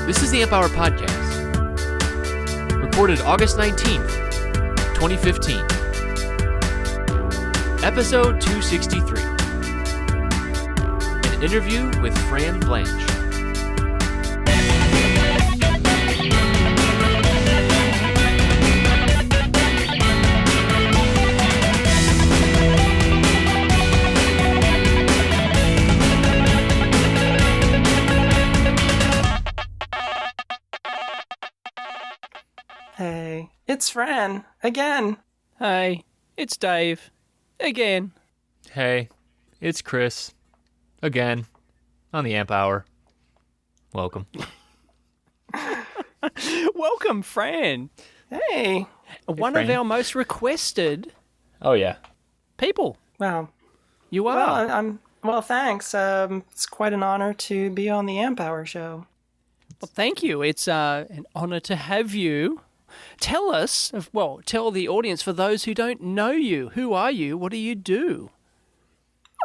This is the Amp Hour Podcast, recorded August 19th, 2015. Episode 263. An interview with Fran and Blanche. Hey, it's Fran, again. Hey, it's Dave, again. Hey, it's Chris, again, on the Amp Hour. Welcome. Welcome, Fran. Hey. One Fran. of our most requested Oh, yeah. people. Wow. You Well, are. well, thanks. It's quite an honor to be on the Amp Hour show. Well, thank you. It's an honor to have you. Tell the audience, for those who don't know you, who are you? What do you do?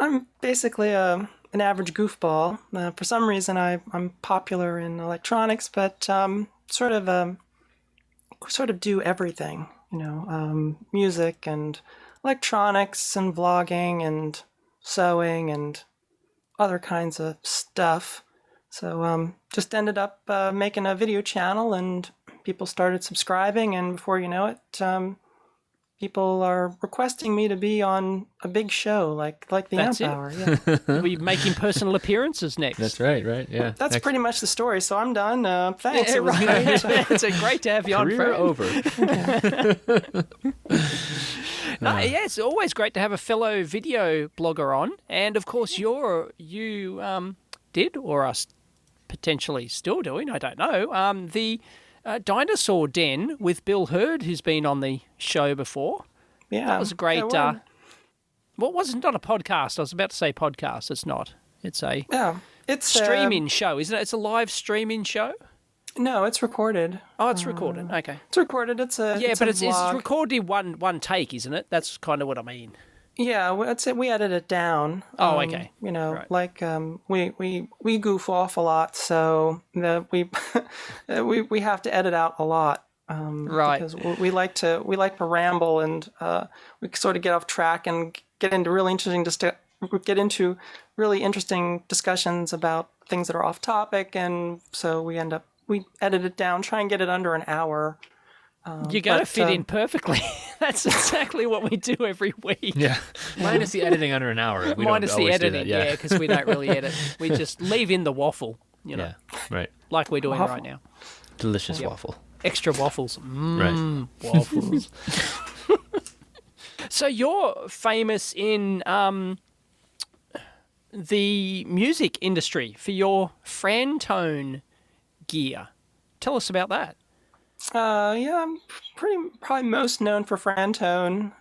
I'm basically an average goofball. For some reason, I'm popular in electronics, but sort of do everything. Music and electronics and vlogging and sewing and other kinds of stuff. So just ended up making a video channel, and people started subscribing, and before you know it, people are requesting me to be on a big show like the That's Amp it. Hour. Yeah. We're making personal appearances next. That's right, yeah. That's pretty much the story, so I'm done. Thanks. Yeah, It was right. great. It's great to have you on, Career Fran. over. It's always great to have a fellow video blogger on, and of course you did, or are potentially still doing, I don't know, the Dinosaur Den with Bill Hurd, who's been on the show before. Yeah, That was a great. Yeah, not a podcast. I was about to say podcast. It's not. It's a it's streaming show, isn't it? It's a live streaming show. No, it's recorded. Oh, it's recorded. Okay. It's recorded. It's a Yeah, it's but a it's vlog. recorded one take, isn't it? That's kind of what I mean. Yeah, we edit it down. Oh, okay. Right. Right. We goof off a lot, so we we have to edit out a lot. Right. Because we like to ramble, and we sort of get off track and get into really interesting discussions about things that are off topic, and so we edit it down, try and get it under an hour. You're going to fit in perfectly. That's exactly what we do every week. Yeah. Minus the editing under an hour. We Minus don't the always do editing, that, because we don't really edit. We just leave in the waffle, Yeah, right. like we're doing Waffle. right now. Delicious waffle. Extra waffles. Right. Waffles. So you're famous in the music industry for your Frantone gear. Tell us about that. I'm probably most known for Frantone,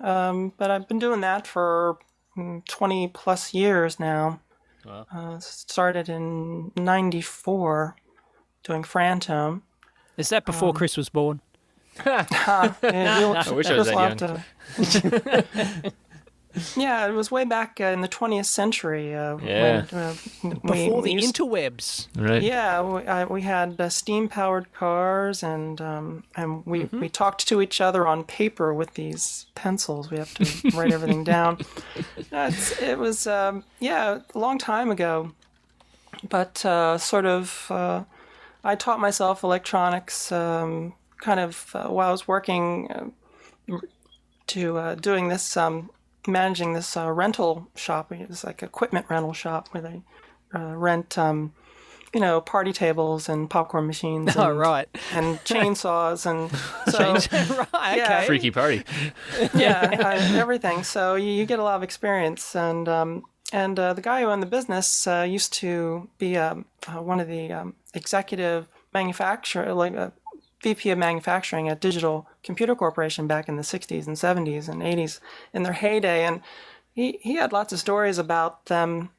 but I've been doing that for 20 plus years now. Wow. Started in '94 doing Frantone. Is that before Chris was born? I wish I was that young. Yeah, it was way back in the 20th century. Before the interwebs. Right. Yeah, we had steam-powered cars, and we talked to each other on paper with these pencils. We have to write everything down. It was a long time ago, but I taught myself electronics while I was working doing this. Managing this rental shop. It's like equipment rental shop where they rent, party tables and popcorn machines. Oh, right. And chainsaws and so Right, Yeah. okay. Freaky party. everything. So you get a lot of experience. And the guy who owned the business used to be one of the executive manufacturer, VP of manufacturing at Digital Computer Corporation back in the 60s and 70s and 80s in their heyday. And he had lots of stories about them,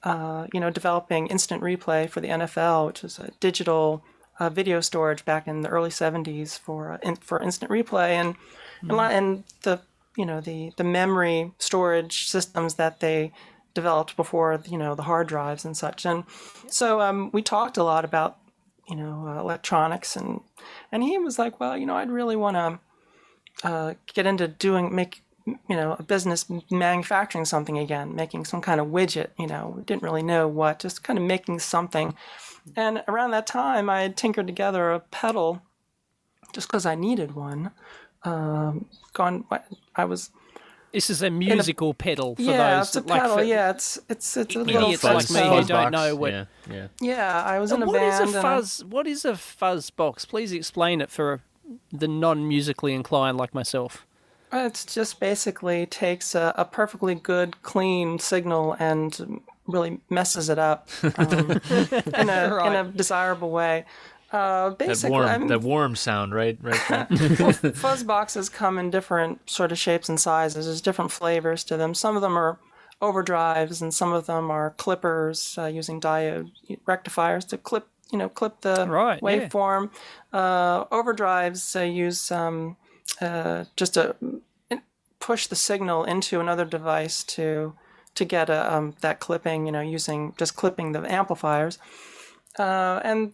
developing instant replay for the NFL, which was a digital video storage back in the early 70s for instant replay, and the memory storage systems that they developed before the hard drives and such. And so we talked a lot about electronics, and he was like, well, I'd really want to get into a business manufacturing something again, making some kind of widget. Didn't really know what, just kind of making something. And around that time, I had tinkered together a pedal just because I needed one. This is a musical pedal for those. It's a pedal. It's a little idiots like me who don't know what. Yeah. I was in a band. What is a fuzz box? Please explain it for the non-musically inclined like myself. It's just basically takes a perfectly good, clean signal and really messes it up in a desirable way. Basically, that warm sound, right? Fuzz boxes come in different sort of shapes and sizes. There's different flavors to them. Some of them are overdrives, and some of them are clippers using diode rectifiers to clip the waveform. Overdrives use just to push the signal into another device to get that clipping. Using just clipping the amplifiers. And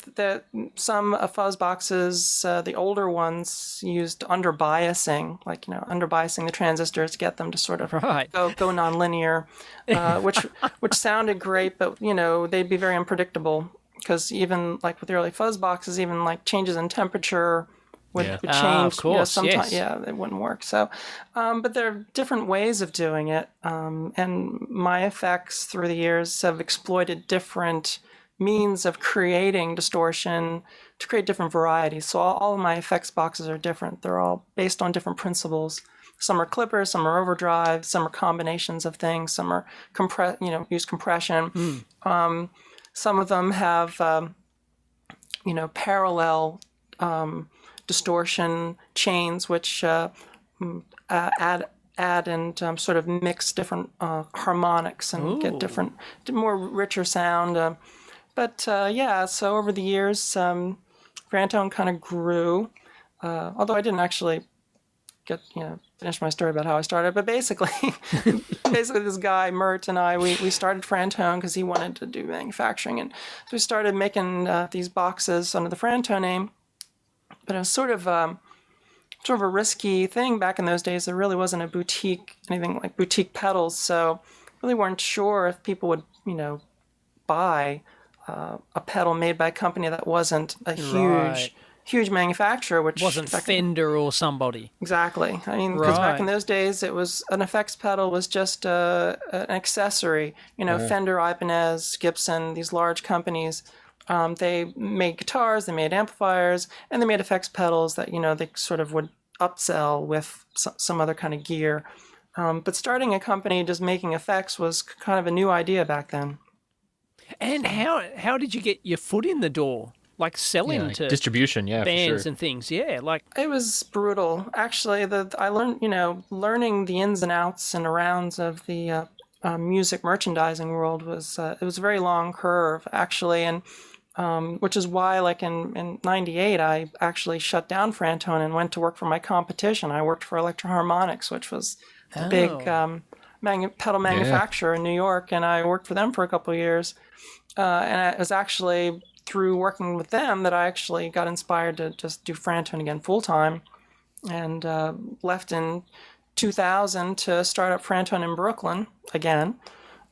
some fuzz boxes, the older ones, used underbiasing, underbiasing the transistors to get them to sort of go nonlinear, which sounded great, but they'd be very unpredictable because even with the early fuzz boxes, even changes in temperature would change. Of course, sometimes, yes. It wouldn't work. So, but there are different ways of doing it, and my effects through the years have exploited different means of creating distortion to create different varieties. So all of my effects boxes are different. They're all based on different principles. Some are clippers, some are overdrive, some are combinations of things, some are use compression. Some of them have parallel distortion chains, which add and sort of mix different harmonics and get more richer sound. So over the years, Frantone kind of grew, although I didn't actually finish my story about how I started. But basically this guy, Mert, and I, we started Frantone because he wanted to do manufacturing. And so we started making these boxes under the Frantone name. But it was sort of a risky thing back in those days. There really wasn't anything like boutique pedals. So really weren't sure if people would, buy a pedal made by a company that wasn't a huge manufacturer, which wasn't Fender or somebody. Exactly. I mean, because back in those days, it was an effects pedal was just an accessory. Fender, Ibanez, Gibson, these large companies, they made guitars, they made amplifiers, and they made effects pedals that they sort of would upsell with some other kind of gear. But starting a company just making effects was kind of a new idea back then. And how did you get your foot in the door? Selling to distribution, bands for sure. and things, It was brutal. Actually, I learned, learning the ins and outs and arounds of the music merchandising world was it was a very long curve, actually, and which is why, in '98, I actually shut down Frantone and went to work for my competition. I worked for Electro Harmonics, which was a big pedal manufacturer in New York, and I worked for them for a couple of years. And it was actually through working with them that I actually got inspired to just do Frantone again full time, and left in 2000 to start up Frantone in Brooklyn again,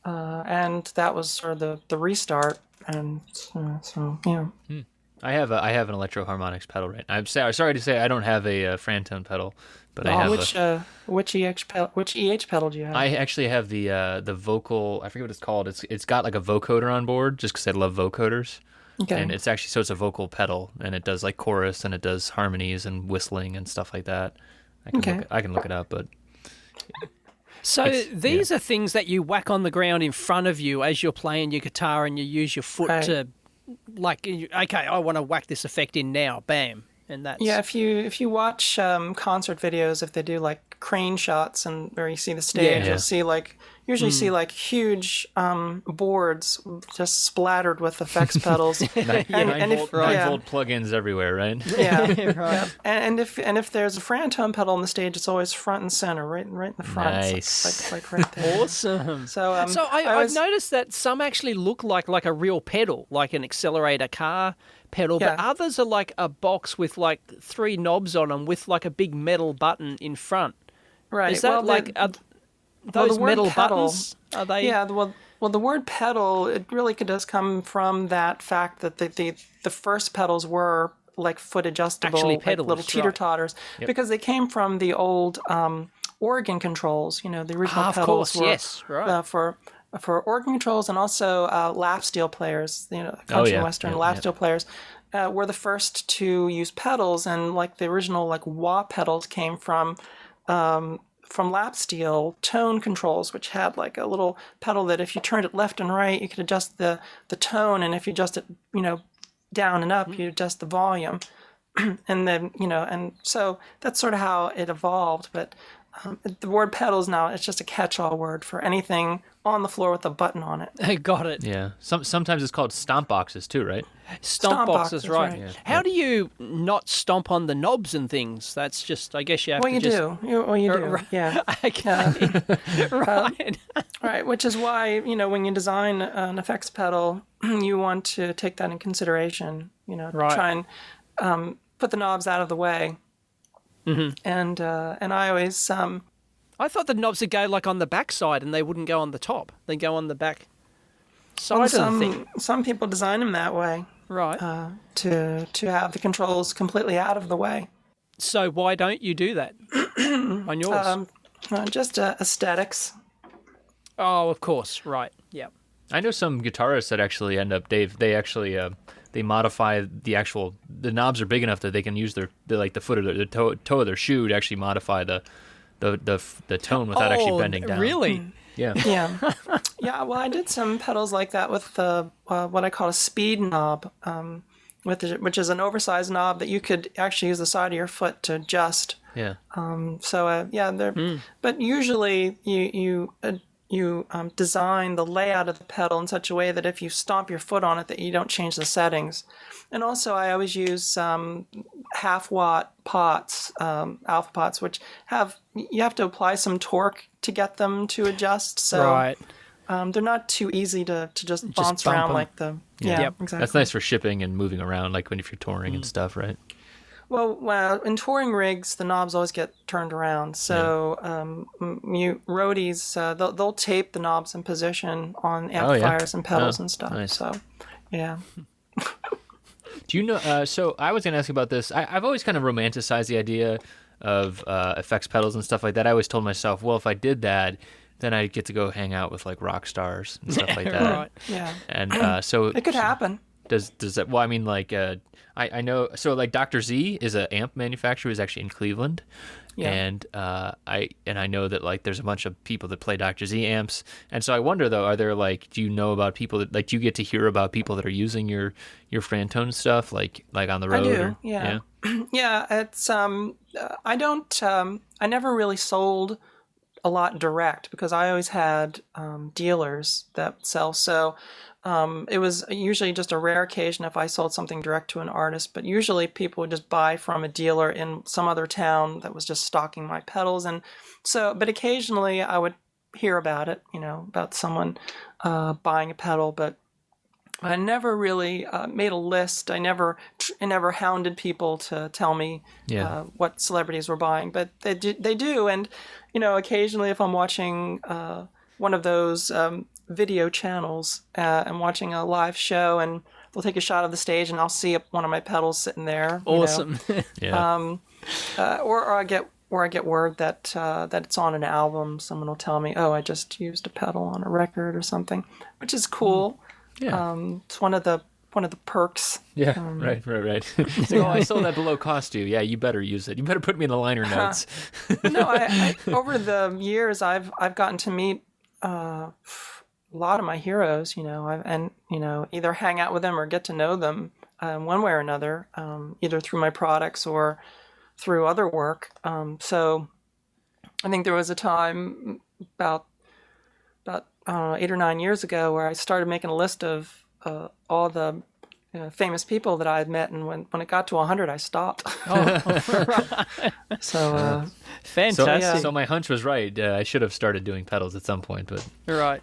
and that was sort of the restart. And so yeah. I have an Electro Harmonics pedal right now. I'm sorry to say I don't have a Frantone pedal, but I have which EH pedal do you have? I actually have the vocal. I forget what it's called. It's got a vocoder on board, just because I love vocoders. Okay. And it's a vocal pedal, and it does chorus, and it does harmonies and whistling and stuff like that. I can look it up, but. So these are things that you whack on the ground in front of you as you're playing your guitar, and you use your foot to, I want to whack this effect in now, bam, and that's. Yeah, if you watch concert videos, if they do crane shots and where you see the stage, you'll see usually see like huge boards just splattered with effects pedals. Nine volt plugins everywhere, right? Yeah, Right. And if there's a Fran tone pedal on the stage, it's always front and center, right in the front. Nice. It's like right there. Awesome. So I've noticed that some actually look like a real pedal, like an accelerator car pedal, but others are like a box with like 3 knobs on them with like a big metal button in front. Right. Is that those metal buttons? Are they? Yeah. Well, the word pedal, it really does come from that fact that the first pedals were like foot adjustable, Actually like little teeter totters, because they came from the old organ controls. The original pedals were yes, right. For organ controls and also lap steel players. Country and western lap steel players. Were the first to use pedals, and like the original like wah pedals came from lap steel tone controls, which had like a little pedal that if you turned it left and right, you could adjust the tone, and if you adjust it, down and up, you adjust the volume, and then and so that's sort of how it evolved. But the word pedals now, it's just a catch-all word for anything on the floor with a button on it. I got it. Yeah. Sometimes it's called stomp boxes too, right? Stomp boxes, right. Yeah. How do you not stomp on the knobs and things? That's just, I guess you have to You do. You do. Yeah. Okay. Right. Right. Which is why, when you design an effects pedal, you want to take that in consideration, try and put the knobs out of the way. Mm-hmm. And I always... I thought the knobs would go like on the back side and they wouldn't go on the top. They go on the back side of the thing. Some people design them that way. Right. To have the controls completely out of the way. So why don't you do that on yours? Just aesthetics. Oh, of course. Right. Yeah. I know some guitarists that actually end up, they actually they modify the knobs are big enough that they can use the foot of the toe of their shoe to actually modify the tone without actually bending down. Really? Yeah. Yeah. Yeah. Well, I did some pedals like that with what I call a speed knob, which is an oversized knob that you could actually use the side of your foot to adjust. Yeah. But usually you design the layout of the pedal in such a way that if you stomp your foot on it, that you don't change the settings. And also, I always use half-watt pots, alpha pots, which you have to apply some torque to get them to adjust. So right. They're not too easy to just bounce around like the... Yeah, Yep. exactly. That's nice for shipping and moving around, like if you're touring and stuff, right? Well, in touring rigs, the knobs always get turned around. So roadies, they'll tape the knobs in position on amplifiers and pedals and stuff. Nice. So, yeah. Do you know? So I was going to ask you about this. I've always kind of romanticized the idea of effects pedals and stuff like that. I always told myself, well, if I did that, then I'd get to go hang out with like rock stars and stuff like that. Right. Yeah. And so it could happen. Does that? Well, I mean, like I know. So like Dr. Z is an amp manufacturer who's actually in Cleveland. Yeah. And I know that like there's a bunch of people that play Dr. Z amps, and so I wonder though, are there like, do you know about people that, like, do you get to hear about people that are using your Frantone stuff like on the road? I do. Yeah. Yeah. It's I don't I never really sold a lot direct because I always had dealers that sell. So it was usually just a rare occasion if I sold something direct to an artist, but usually people would just buy from a dealer in some other town that was just stocking my pedals. And so, but occasionally I would hear about it, about someone buying a pedal, but I never really made a list. I never hounded people to tell me what celebrities were buying, but they do. And, occasionally if I'm watching one of those video channels and watching a live show, and they'll take a shot of the stage and I'll see one of my pedals sitting there. Awesome. Yeah. Or I get word that it's on an album. Someone will tell me, "Oh, I just used a pedal on a record or something," which is cool. Yeah. It's one of the perks. Yeah. Right. So, I sold that below cost to you. Yeah, you better use it. You better put me in the liner notes. No, I over the years I've gotten to meet a lot of my heroes, either hang out with them or get to know them one way or another, either through my products or through other work. So I think there was a time about about I don't know 8 or 9 years ago, where I started making a list of all the famous people that I had met, and when it got to 100, I stopped. So fantastic. So my hunch was right. I should have started doing pedals at some point, but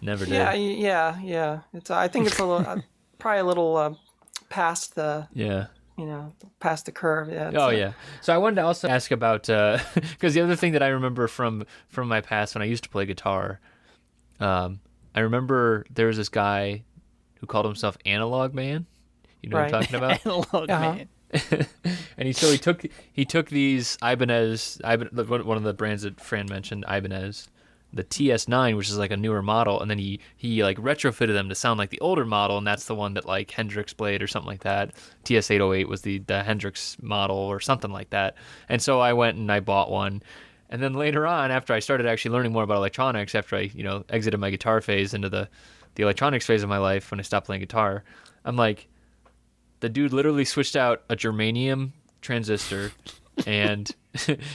never did. Yeah. I think it's a little probably a little past the past the curve. Yeah. Yeah. So I wanted to also ask about because the other thing that I remember from my past when I used to play guitar, I remember there was this guy who called himself Analog Man. You know what I'm talking about? Analog Man. And he took these Ibanez, one of the brands that Fran mentioned, Ibanez, the TS9, which is like a newer model, and then he like retrofitted them to sound like the older model, and that's the one that like Hendrix played or something like that. TS808 was the Hendrix model or something like that. And so I went and I bought one. And then later on, after I started actually learning more about electronics, after I exited my guitar phase into the electronics phase of my life when I stopped playing guitar, I'm like, the dude literally switched out a germanium transistor and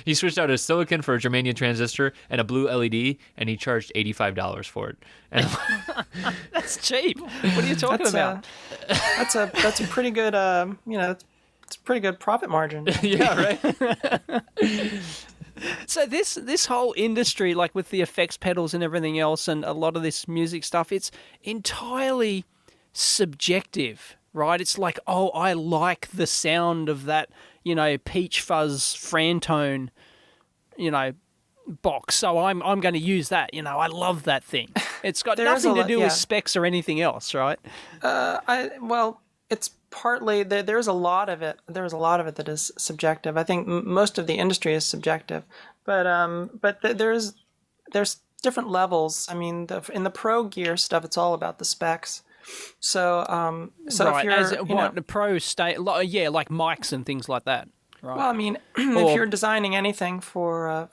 he switched out a silicon for a germanium transistor and a blue LED, and he charged $85 for it. And that's cheap. What are you talking about? That's a pretty good it's a pretty good profit margin. Yeah, right. So this whole industry, like with the effects pedals and everything else, and a lot of this music stuff, it's entirely subjective. Right, it's like, oh, I like the sound of that, peach fuzz Frantone, box, so I'm going to use that. I love that thing. It's got nothing to do with specs or anything else, right? It's partly there's a lot of it. There's a lot of it that is subjective. I think most of the industry is subjective, but there's different levels. I mean, in the pro gear stuff, it's all about the specs. So, right, if you're the pro state, like mics and things like that. Right. Well, I mean, if you're designing anything for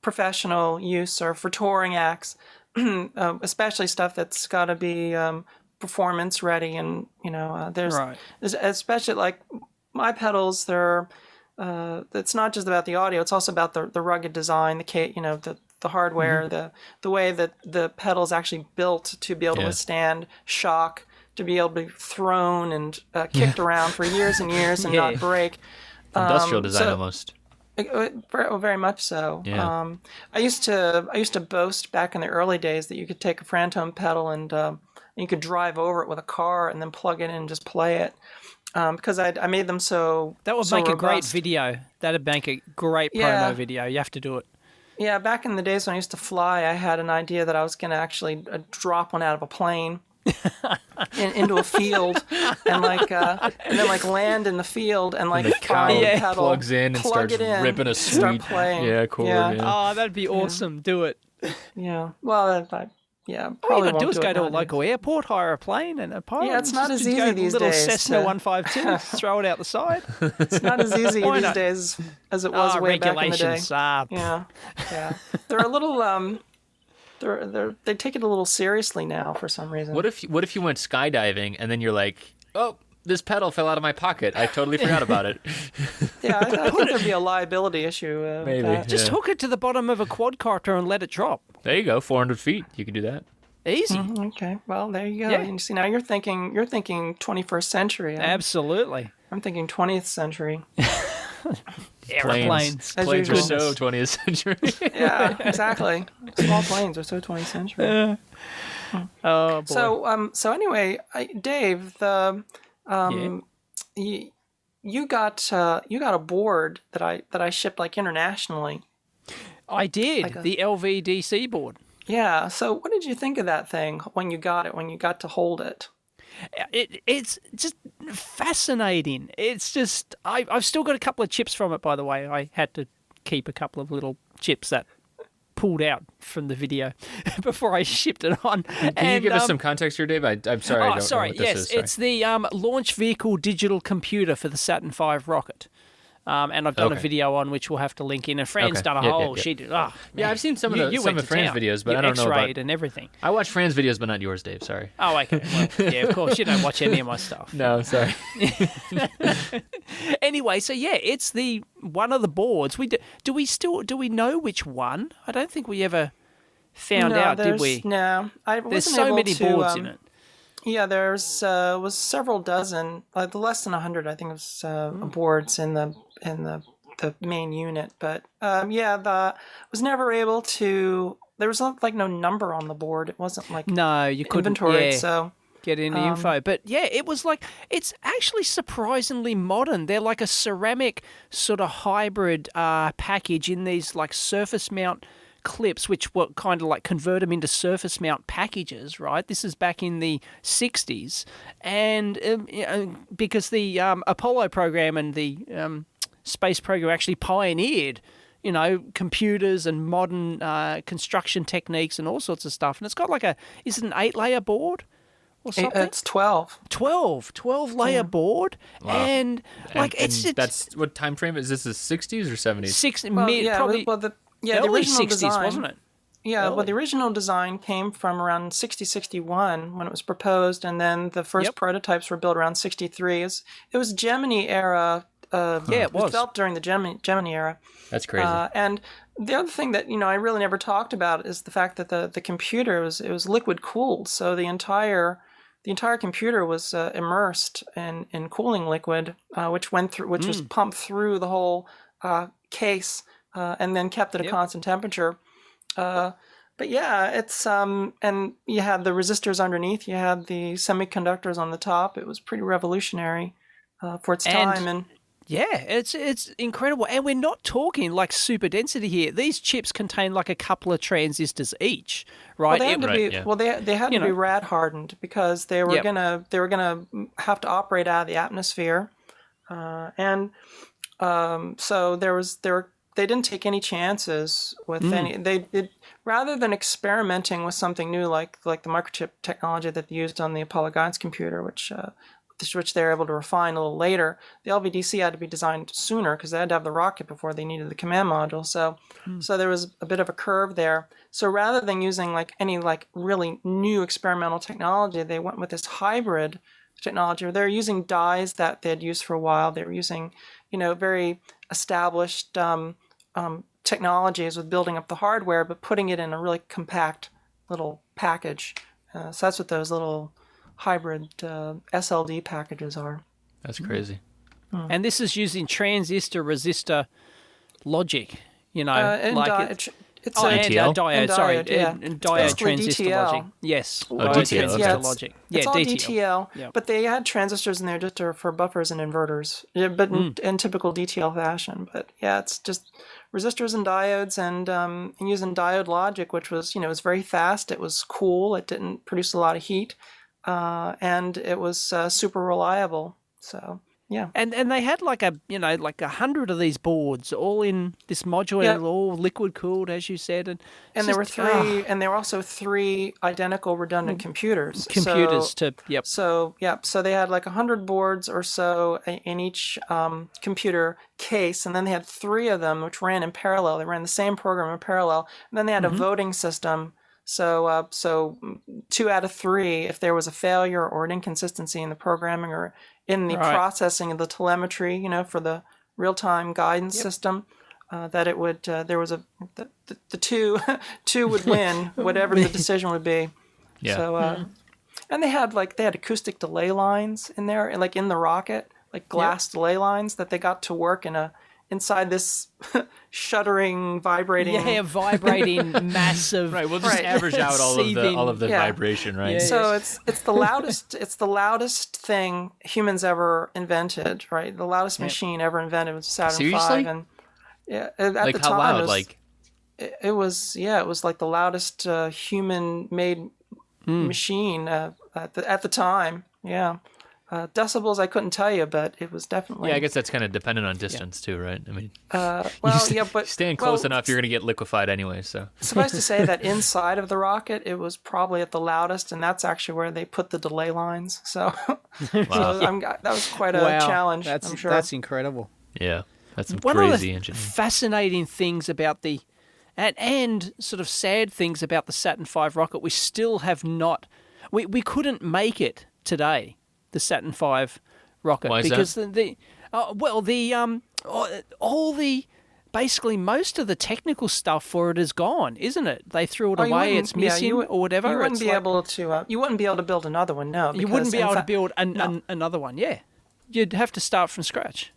professional use or for touring acts, especially stuff that's got to be performance ready, and there's especially like my pedals. It's not just about the audio; it's also about the rugged design, the hardware, the way that the pedal's actually built to be able to withstand shock, to be able to be thrown and kicked around for years and years and not break. Industrial design almost. Very much so. Yeah. I used to boast back in the early days that you could take a Frantone pedal and you could drive over it with a car and then plug it in and just play it. Because I made them so that would make a great video. That'd make a great promo video. You have to do it. Yeah, back in the days when I used to fly, I had an idea that I was going to actually drop one out of a plane into a field and then land in the field and the cow pedal, plugs in and starts ripping a sweet start playing. chord. Yeah. Oh, that'd be awesome. Do it. Yeah. Well, all probably you got to do is go to a nowadays. local airport, hire a plane and a pilot. Yeah, it's not as easy go these little days. Cessna 152, throw it out the side. It's not as easy these days as it was way back in the day. Regulations. Yeah. They're a little they take it a little seriously now for some reason. What if you went skydiving and then you're like, oh, this pedal fell out of my pocket. I totally forgot about it. Yeah, I think there'd be a liability issue. Maybe. Just hook it to the bottom of a quadcopter and let it drop. There you go, 400 feet. You can do that. Easy. Okay. Well, there you go. Yeah. You see, now you're thinking 21st century. Absolutely. I'm thinking 20th century. Airplanes. Planes are so 20th century. Yeah, exactly. Small planes are so 20th century. Oh boy. So anyway, Dave, you got a board that I shipped like internationally. I did. The LVDC board. Yeah. So what did you think of that thing when you got it? When you got to hold it? It's just fascinating. It's just I've still got a couple of chips from it, by the way. I had to keep a couple of little chips that pulled out from the video before I shipped it on. Can you give us some context here, Dave? I'm sorry. I don't know what this is. Sorry. It's the launch vehicle digital computer for the Saturn V rocket. And I've done a video on which we'll have to link in. And Fran's done a whole. She did. Oh, yeah, I've seen some of Fran's videos, but I don't know about. And everything. I watch Fran's videos, but not yours, Dave. Sorry. Oh, okay. Well, yeah, of course you don't watch any of my stuff. No, sorry. Anyway, so yeah, it's the one of the boards. Do we know which one? I don't think we ever found out, did we? No, I wasn't There's so able many to, boards in it. Yeah, there's was several dozen, less than 100, I think, it was boards in the main unit. But was never able to. There was no number on the board. It wasn't like no, you couldn't inventoried. So get any info. But yeah, it was like it's actually surprisingly modern. They're like a ceramic sort of hybrid package in these like surface mount clips, which were kind of like convert them into surface mount packages, right? This is back in the 60s. And because the Apollo program and the space program actually pioneered, computers and modern construction techniques and all sorts of stuff. And it's got is it an 8-layer board or something? It's 12. 12-layer board. Wow. And that's what time frame is this? The 60s or 70s? Probably. The early original 60s, design, wasn't it? Yeah, well, the original desigin came from around 60-61 when it was proposed, and then the first prototypes were built around 63. It was Gemini era. It was developed during the Gemini era. That's crazy. And the other thing that I really never talked about is the fact that the computer was liquid cooled, so the entire computer was immersed in cooling liquid, which was pumped through the whole case. And then kept at a constant temperature. But yeah, it's and you had the resistors underneath, you had the semiconductors on the top. It was pretty revolutionary for its time. And yeah, it's incredible. And we're not talking like super density here. These chips contain like a couple of transistors each, right? Well, they had to be rad hardened because they were gonna have to operate out of the atmosphere, so they didn't take any chances with any. They did, rather than experimenting with something new like the microchip technology that they used on the Apollo guidance computer, which they were able to refine a little later. The LVDC had to be designed sooner because they had to have the rocket before they needed the command module. So there was a bit of a curve there. So rather than using any really new experimental technology, they went with this hybrid technology. They're using dies that they had used for a while. They were using very established technologies with building up the hardware, but putting it in a really compact little package. So that's what those little hybrid SLD packages are. That's crazy. And this is using transistor resistor logic, It's DTL? diode transistor DTL. logic. Yes. DTL, transistor okay. logic. It's all DTL, Yep. but they had transistors in there just for buffers and inverters, but in typical DTL fashion. But yeah, it's just resistors and diodes, and using diode logic, which was it was very fast, it was cool, it didn't produce a lot of heat, and it was super reliable. So. Yeah, and they had like 100 of these boards, all in this module, all liquid cooled, as you said, and there were three, and there were also 3 identical redundant computers. So they had 100 boards or so in each computer case, and then they had 3 of them which ran in parallel. They ran the same program in parallel, and then they had a voting system. So 2 out of 3, if there was a failure or an inconsistency in the programming or in the processing of the telemetry, for the real-time guidance system, that it would the 2 would win whatever the decision would be. Yeah. So and they had acoustic delay lines in there, in the rocket, glass delay lines that they got to work inside this shuddering, vibrating, vibrating, massive. Right, we'll just average out all of the vibration, right? Yeah. So it's the loudest. It's the loudest thing humans ever invented, right? The loudest machine ever invented was Saturn Seriously? V, and at the how time, loud? it was the loudest human-made machine at the time. Yeah. Decibels, I couldn't tell you, but it was definitely. Yeah, I guess that's kind of dependent on distance too, right? I mean, but staying close enough, you're going to get liquefied anyway. So suffice to say that inside of the rocket, it was probably at the loudest, and that's actually where they put the delay lines. So, that was quite a challenge. I'm sure. That's incredible. Yeah, that's some One crazy of the engineering. fascinating things about the, and sort of sad things about the Saturn V rocket, we still have not. We couldn't make it today. The Saturn V rocket. Why is because that? all the basically most of the technical stuff for it is gone, isn't it? They threw it Oh, you away, wouldn't- it's missing or whatever. You wouldn't It's be like- able to. You wouldn't be able to build another one. No, You wouldn't be because, able in to fact- build no. another one, yeah. You'd have to start from scratch.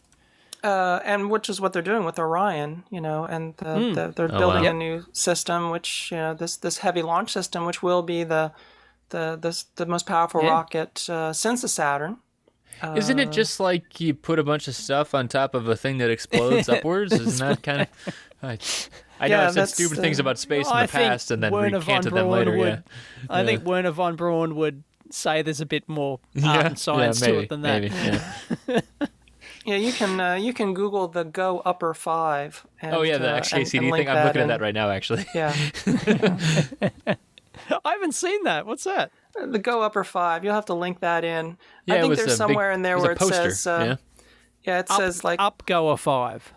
And which is what they're doing with Orion, and they're building a new system, which this heavy launch system, which will be the most powerful rocket since the Saturn. Isn't it just like you put a bunch of stuff on top of a thing that explodes upwards? Isn't that kind of? I know I said stupid things about space in the past and then recanted them later. I think Werner von Braun would say there's a bit more art and science to it than that. Maybe, Yeah, you can Google the Go Upper 5. And, the XKCD thing. I'm looking at that right now, actually. Yeah. I haven't seen that. What's that? The Go Upper 5. You'll have to link that in. Yeah, I think there's somewhere in there where it says. It says like Upgoer 5.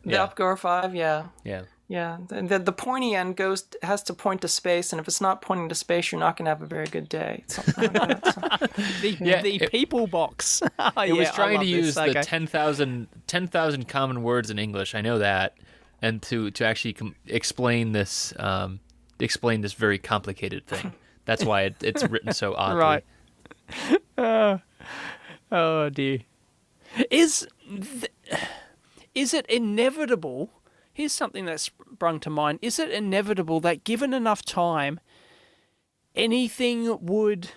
The Upgoer 5. Yeah. Yeah. Yeah. The pointy end has to point to space, and if it's not pointing to space, you're not going to have a very good day. Something like that. The people box. It was trying to use the 10,000 common words in English. I know that, and to actually explain this very complicated thing. That's why it's written so oddly. Right. Oh dear. Is it inevitable? Here's something that sprung to mind. Is it inevitable that given enough time, anything would,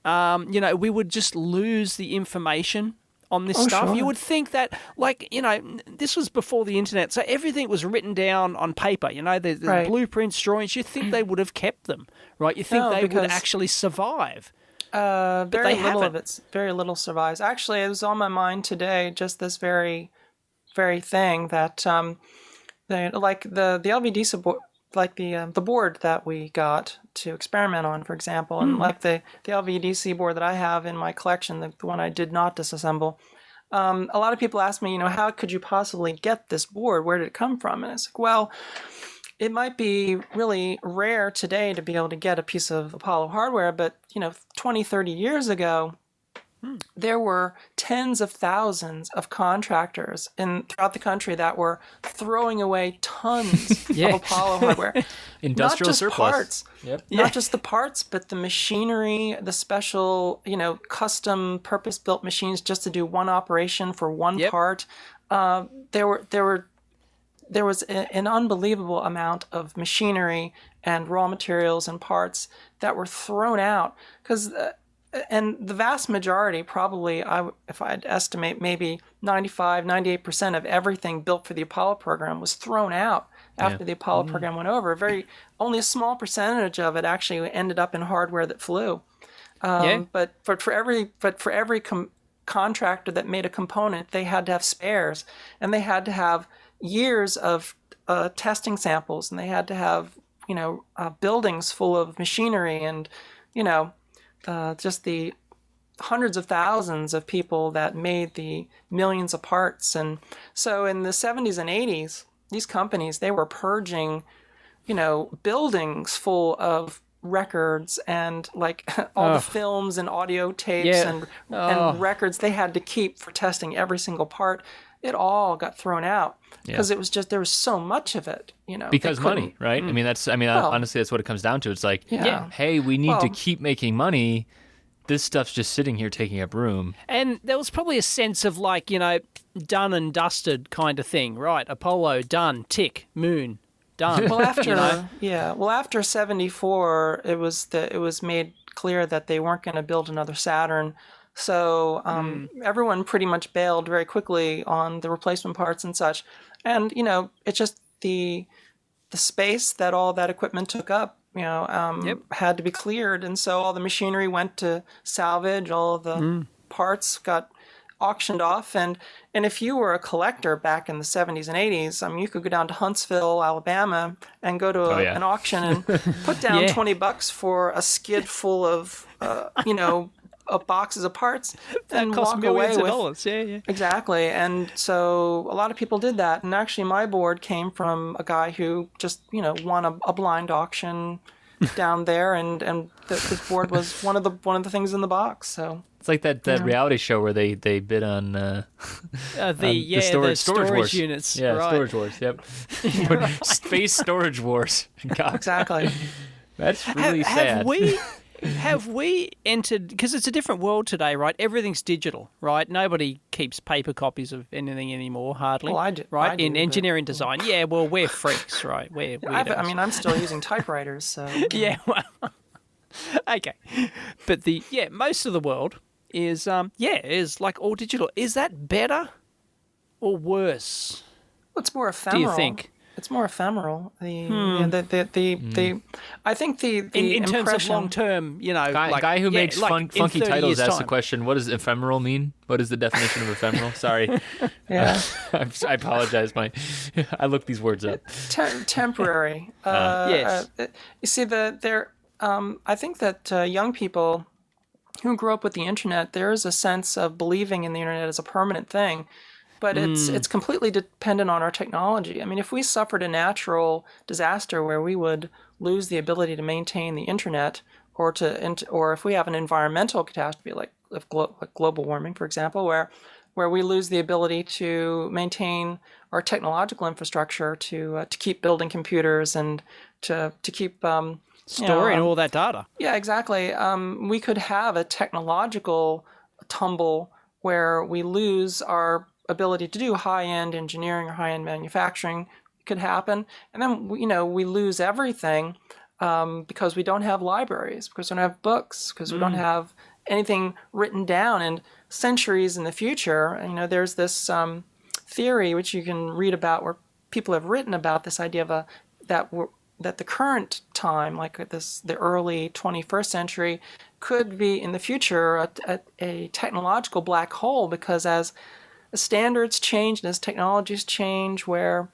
we would just lose the information on this stuff? Sure. You would think that, this was before the internet, so everything was written down on paper. The blueprints, drawings. You think they would have kept them, right? You think they would actually survive. Very little survives. Actually, it was on my mind today, just this very, very thing that, like the LVDC board, like the board that we got to experiment on, for example, and like the LVDC board that I have in my collection, the one I did not disassemble. A lot of people ask me, how could you possibly get this board? Where did it come from? And it's like, well, it might be really rare today to be able to get a piece of Apollo hardware, but 20, 30 years ago, there were tens of thousands of contractors throughout the country that were throwing away tons of Apollo hardware. Industrial not just surplus. Parts, not just the parts, but the machinery, the special, custom purpose-built machines just to do one operation for one part. There was an unbelievable amount of machinery and raw materials and parts that were thrown out because. And the vast majority, probably, if I'd estimate, maybe 95, 98% of everything built for the Apollo program was thrown out after the Apollo program went over. Only a small percentage of it actually ended up in hardware that flew. But for every contractor that made a component, they had to have spares, and they had to have years of testing samples, and they had to have buildings full of machinery and just the hundreds of thousands of people that made the millions of parts. And so in the 70s and 80s, these companies, they were purging, buildings full of records and like all the films and audio tapes and records they had to keep for testing every single part. It all got thrown out because it was just, there was so much of it, Because money, right? Honestly, that's what it comes down to. It's like, hey, we need to keep making money. This stuff's just sitting here taking up room. And there was probably a sense of like, done and dusted kind of thing, right? Apollo, done, tick, moon, done. Well, after 74, it was made clear that they weren't going to build another Saturn. So everyone pretty much bailed very quickly on the replacement parts and such. And, it's just the space that all that equipment took up, had to be cleared. And so all the machinery went to salvage, all of the parts got auctioned off. And if you were a collector back in the 70s and 80s, you could go down to Huntsville, Alabama, and go to an auction and put down $20 for a skid full of, boxes of parts and walk away with dollars. Exactly. And so a lot of people did that. And actually my board came from a guy who just, won a blind auction down there, and this board was one of the things in the box. So It's like that reality show where they bid on the storage wars. units. Yeah, right. storage wars. Yep. Space storage wars. God, exactly. that's really sad. Have we entered, because it's a different world today, right? Everything's digital, right? Nobody keeps paper copies of anything anymore, hardly. Well, I do. Right? I do, in engineering design. Yeah, well, we're freaks, right? We're weirdos. I mean, I'm still using typewriters, so... Yeah, well, okay. But most of the world is like all digital. Is that better or worse? Well, it's more ephemeral. Do you think? It's more ephemeral. I think the in terms of impression- long term, Guy who makes funky titles asks the question, what does ephemeral mean? What is the definition of ephemeral? Sorry. Yeah. I apologize. I looked these words up. Temporary. Yes. You see, I think that young people who grew up with the internet, there is a sense of believing in the internet as a permanent thing. But it's completely dependent on our technology. I mean, if we suffered a natural disaster where we would lose the ability to maintain the internet, or if we have an environmental catastrophe like global warming, for example, where we lose the ability to maintain our technological infrastructure to keep building computers and to keep storing all that data. Yeah, exactly. We could have a technological tumble where we lose our ability to do high-end engineering or high-end manufacturing. Could happen, and then we lose everything because we don't have libraries, because we don't have books, because we don't have anything written down. And centuries in the future, there's this theory which you can read about where people have written about this idea of that the current time, like the early 21st century, could be in the future a technological black hole, because as standards change and as technologies change, where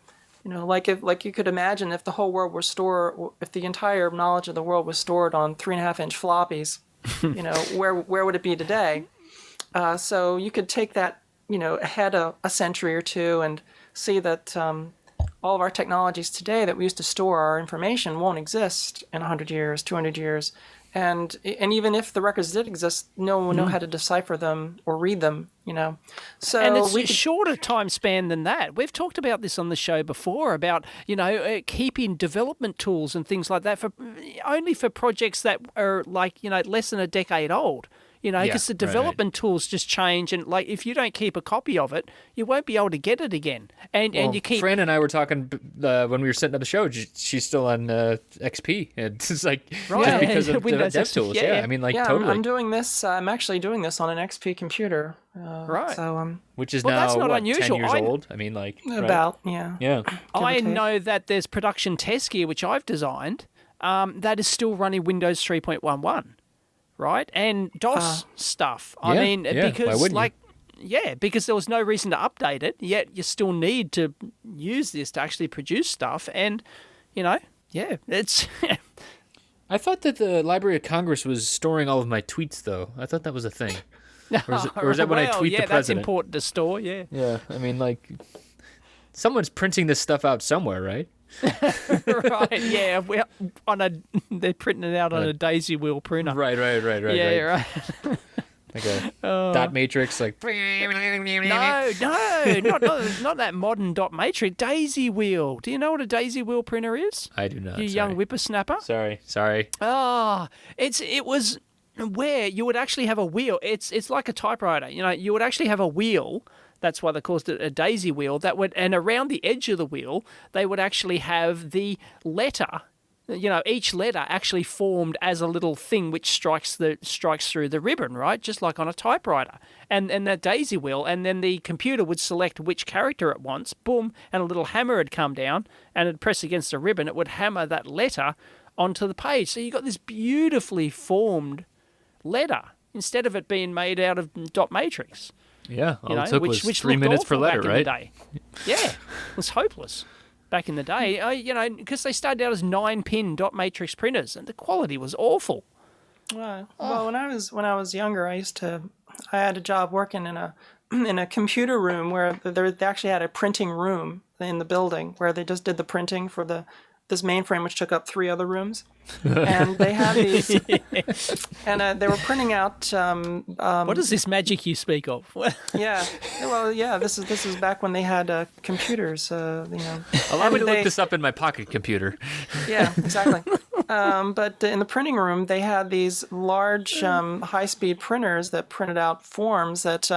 like you could imagine if the whole world were stored, if the entire knowledge of the world was stored on 3.5-inch floppies, where would it be today? So you could take that ahead a century or two and see that all of our technologies today that we used to store our information won't exist in 100 years, 200 years. And even if the records did exist, no one would know how to decipher them or read them, So and it's a shorter time span than that. We've talked about this on the show before about, keeping development tools and things like that only for projects that are like, less than a decade old. Because the development tools just change, and like if you don't keep a copy of it, you won't be able to get it again. And you keep. Fran and I were talking when we were setting up the show. She's still on XP, and it's like just because of Windows dev tools. Yeah, I mean, totally. I'm doing this. I'm actually doing this on an XP computer. Right. So which is that's now not unusual. 10 years old. I mean, about Yeah. I know that there's production test gear which I've designed that is still running Windows 3.11. Right? And DOS stuff. I mean, because because there was no reason to update it, yet you still need to use this to actually produce stuff. And, it's... I thought that the Library of Congress was storing all of my tweets, though. I thought that was a thing. Or is that when I tweet the president? That's important to store, yeah. Yeah, I mean, someone's printing this stuff out somewhere, right? Right, yeah. They're printing it out on a daisy wheel printer. Right. Yeah, right. Like a dot matrix, like... No, not that modern dot matrix. Daisy wheel. Do you know what a daisy wheel printer is? I do not. You young whippersnapper. Sorry. It was where you would actually have a wheel. It's like a typewriter. You would actually have a wheel. That's why they called it a daisy wheel. And around the edge of the wheel, they would actually have the letter. Each letter actually formed as a little thing which strikes through the ribbon, right? Just like on a typewriter. And that daisy wheel, and then the computer would select which character it wants, boom, and a little hammer would come down, and it'd press against the ribbon. It would hammer that letter onto the page. So you got this beautifully formed letter instead of it being made out of dot matrix. Yeah, all it took was 3 minutes per letter, right? Yeah, it was hopeless back in the day. Because they started out as 9-pin dot matrix printers, and the quality was awful. Well, when I was younger, I had a job working in a computer room where they actually had a printing room in the building where they just did the printing for the this mainframe which took up 3 other rooms, and they had these, and they were printing out. What is this magic you speak of? Yeah, well, yeah. This is back when they had computers. Allow me to look this up in my pocket computer. Yeah, exactly. But in the printing room, they had these large high-speed printers that printed out forms that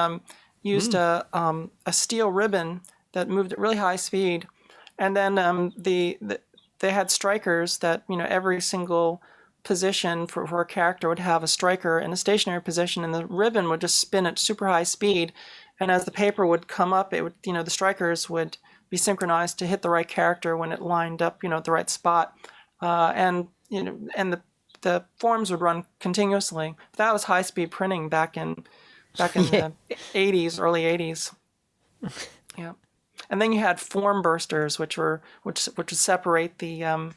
used a steel ribbon that moved at really high speed, and then they had strikers that, every single position for a character would have a striker in a stationary position, and the ribbon would just spin at super high speed. And as the paper would come up, it would, the strikers would be synchronized to hit the right character when it lined up, at the right spot. And the forms would run continuously. That was high speed printing back in the 80s, early 80s. Yeah. And then you had form bursters, which would separate the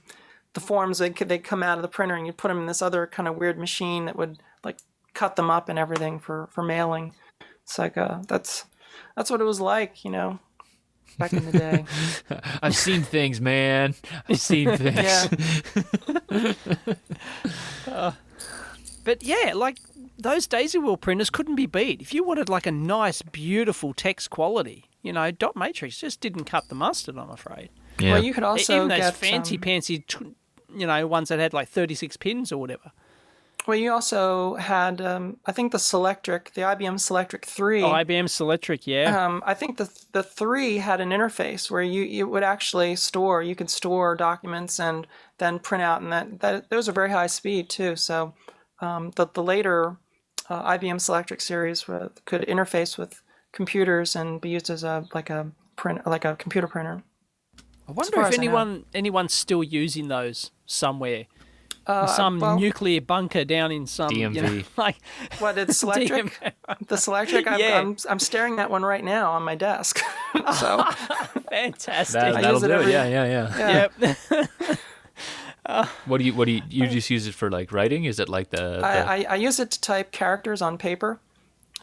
forms. They'd come out of the printer, and you'd put them in this other kind of weird machine that would like cut them up and everything for mailing. It's like that's what it was like, back in the day. I've seen things, man. I've seen things. Yeah. But yeah, like those daisy wheel printers couldn't be beat. If you wanted like a nice, beautiful text quality, dot matrix just didn't cut the mustard, I'm afraid. Yeah. Well, you could also even those get fancy, ones that had like 36 pins or whatever. Well, you also had, I think the IBM Selectric 3. Oh, IBM Selectric, yeah. I think the 3 had an interface where you would actually you could store documents and then print out, and that those are very high speed too. So the later IBM Selectric series could interface with computers and be used as a computer printer. I wonder if anyone's still using those somewhere. Nuclear bunker down in some DMV. What, it's Selectric? The Selectric? Yeah. I'm staring at one right now on my desk. So fantastic. That'll do it. Yeah. Yep. What do you just use it for, like writing? Is it like the I use it to type characters on paper,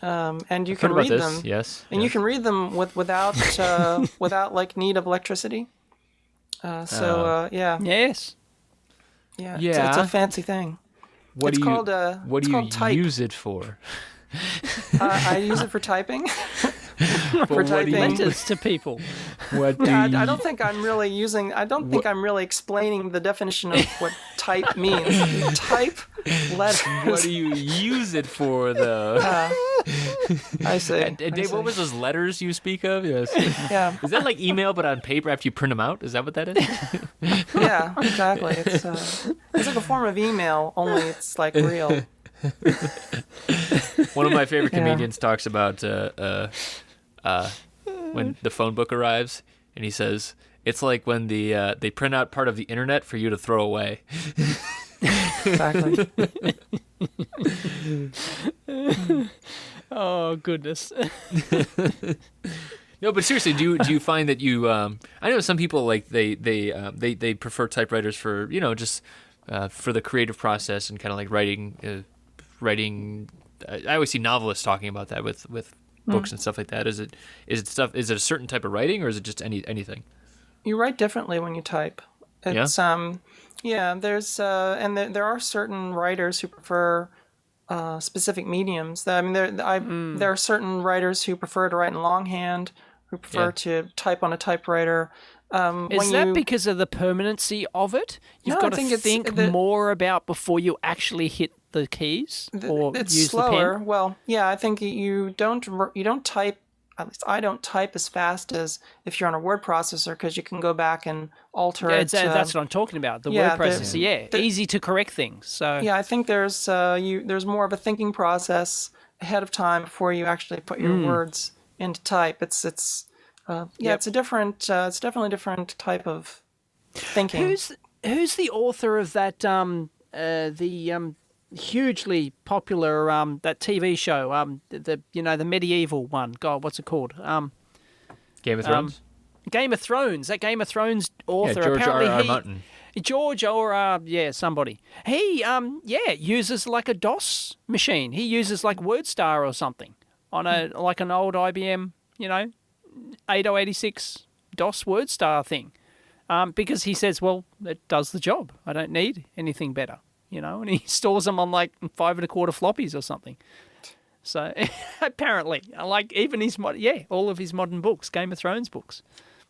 and you can I've heard read about this, them. yes. And you can read them without like need of electricity. Yeah. Yes. Yeah. Yeah. It's a fancy thing. What it's do you called, what it's do you called type. use it for? I use it for typing. For what do you- typing. Letters to people. What do Yeah, you, I don't think I'm really think I'm really explaining the definition of what type means. You type letters. what do you use it for, though? I see. And Dave, what was those letters you speak of? Yes. Yeah, Is that like email but on paper after you print them out? Is that what that is? yeah, exactly. It's like a form of email, only it's like real. One of my favorite Yeah. comedians talks about when the phone book arrives, and he says it's like when they print out part of the internet for you to throw away. Exactly. Oh goodness. No, but seriously, do you find that you? I know some people like they prefer typewriters for just for the creative process and kind of like writing. I always see novelists talking about that with books and stuff like that. Is it a certain type of writing, or is it just anything? You write differently when you type. It's there's there are certain writers who prefer specific mediums. I mean, there are certain writers who prefer to write in longhand, who prefer to type on a typewriter. Is that because of the permanency of it? You've got to think more about before you actually hit the keys or it's use slower. the pen? Well, yeah, I think you don't type. At least I don't type as fast as if you're on a word processor, because you can go back and alter it. That's what I'm talking about. The word processor, easy to correct things. So yeah, I think there's more of a thinking process ahead of time before you actually put your words into type. It's definitely a different type of thinking. Who's the author of that hugely popular that TV show, the medieval one? God, what's it called? Game of Thrones. Game of Thrones. That Game of Thrones author. Yeah, George apparently R. R. Martin. George or somebody. He uses like a DOS machine. He uses like WordStar or something on an old IBM 8086 DOS WordStar thing. because he says, well, it does the job. I don't need anything better, and he stores them on like 5 1/4 floppies or something. So apparently, like even all of his modern books, Game of Thrones books.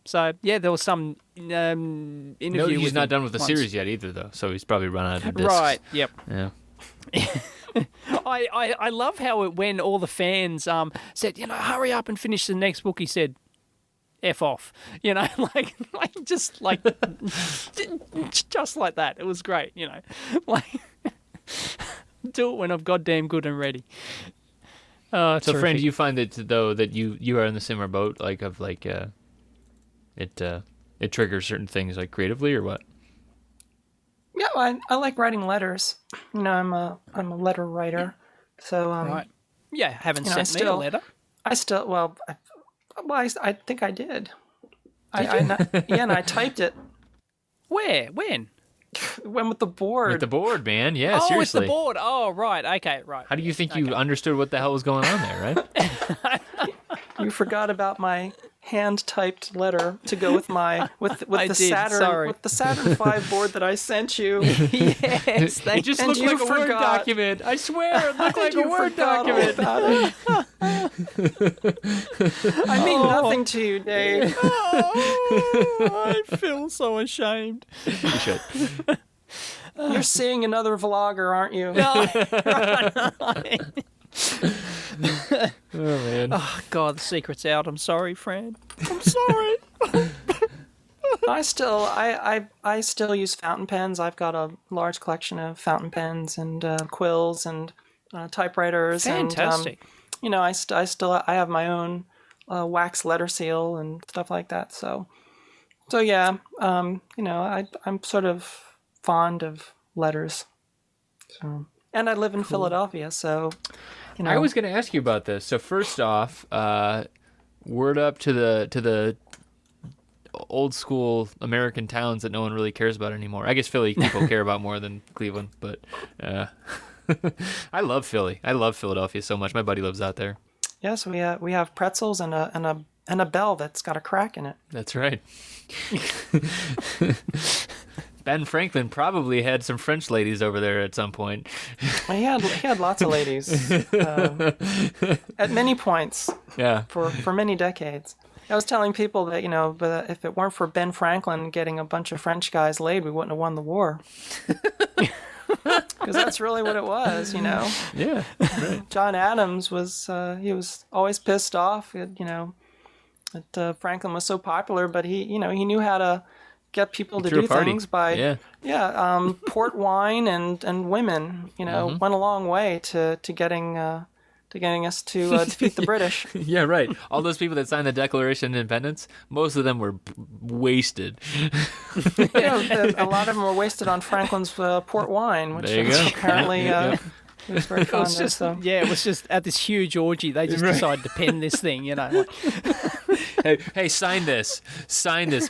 So there was some interview. No, he's with not him done with the once. series yet either, though. So he's probably run out of discs. Right. Yep. Yeah. I love how when all the fans said, hurry up and finish the next book, he said, F off. Just like that. It was great, like do it when I'm goddamn good and ready. So Fran, do you find that though that you are in the similar boat, like of like it triggers certain things like creatively or what? Yeah, I like writing letters. I'm a letter writer. So right. Yeah, haven't sent me a letter. I think I did. And I typed it. Where? When? Went with the board. With the board, man. Yeah, seriously. seriously. With the board. Oh, right. Okay, right. How do you think you understood what the hell was going on there, right? You forgot about my hand-typed letter to go with my with the Saturn V board that I sent you. Yes, it just looked like a Word document. I swear, it looked like a Word document. I mean nothing to you, Dave. I feel so ashamed. You should. You're seeing another vlogger, aren't you? Oh man. Oh God, the secret's out. I'm sorry, Fran. I'm sorry. I still use fountain pens. I've got a large collection of fountain pens and quills and typewriters. Fantastic. And I have my own wax letter seal and stuff like that. So yeah. I'm sort of fond of letters. So, and I live in Philadelphia, so. I was going to ask you about this. So first off, word up to the old school American towns that no one really cares about anymore. I guess Philly people care about more than Cleveland, but I love Philly. I love Philadelphia so much. My buddy lives out there. Yes, we have pretzels and a bell that's got a crack in it. That's right. Ben Franklin probably had some French ladies over there at some point. He had lots of ladies at many points. Yeah. For many decades. I was telling people that but if it weren't for Ben Franklin getting a bunch of French guys laid, we wouldn't have won the war. Because that's really what it was, Yeah. Right. John Adams was he was always pissed off, that Franklin was so popular, but he knew how to get people to do things by port wine and women went a long way to getting us to defeat the British. Yeah, right. All those people that signed the Declaration of Independence, most of them were wasted. A lot of them were wasted on Franklin's port wine, which apparently he was very fond of. So. Yeah, it was just at this huge orgy. They just decided to pen this thing, Hey, sign this,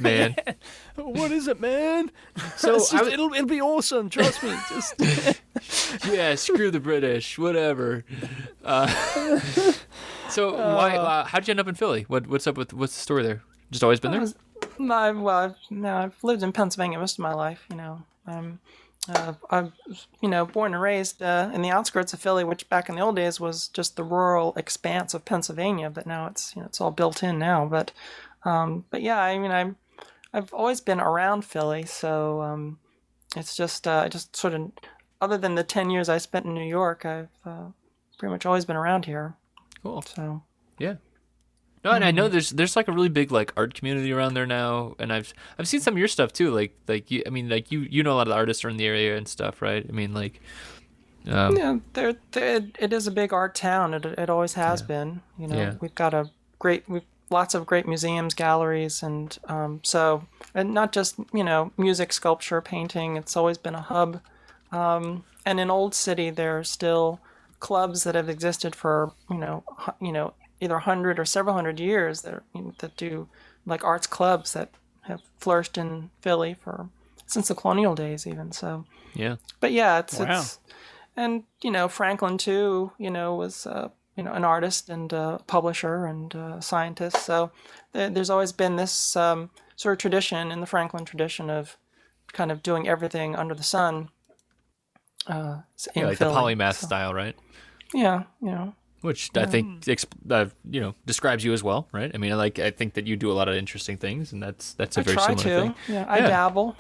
man. Yeah. What is it, man? So it'll be awesome. Trust me. Yeah, screw the British, whatever. So why? How'd you end up in Philly? What's up with what's the story there? Just always been there? I've lived in Pennsylvania most of my life. I'm born and raised in the outskirts of Philly, which back in the old days was just the rural expanse of Pennsylvania. But now it's it's all built in now. But yeah, I've always been around Philly, so it's just sort of, other than the 10 years I spent in New York, I've pretty much always been around here. Cool. So yeah. No, and I know there's like a really big like art community around there now, and I've seen some of your stuff too. Like you know a lot of the artists are in the area and stuff, right? I mean, like. Yeah, it is a big art town. It always has been. We've got lots of great museums, galleries, and not just music, sculpture, painting. It's always been a hub. And in Old City, there are still clubs that have existed for either 100 or several hundred years that do like arts clubs that have flourished in Philly since the colonial days even. So yeah, but yeah, it's and Franklin too was an artist and a publisher and a scientist. So there's always been this sort of tradition in the Franklin tradition of kind of doing everything under the sun. Like the polymath style, right? Yeah, Which I think describes you as well, right? I mean, I think that you do a lot of interesting things, and that's a very similar thing. Yeah, I dabble.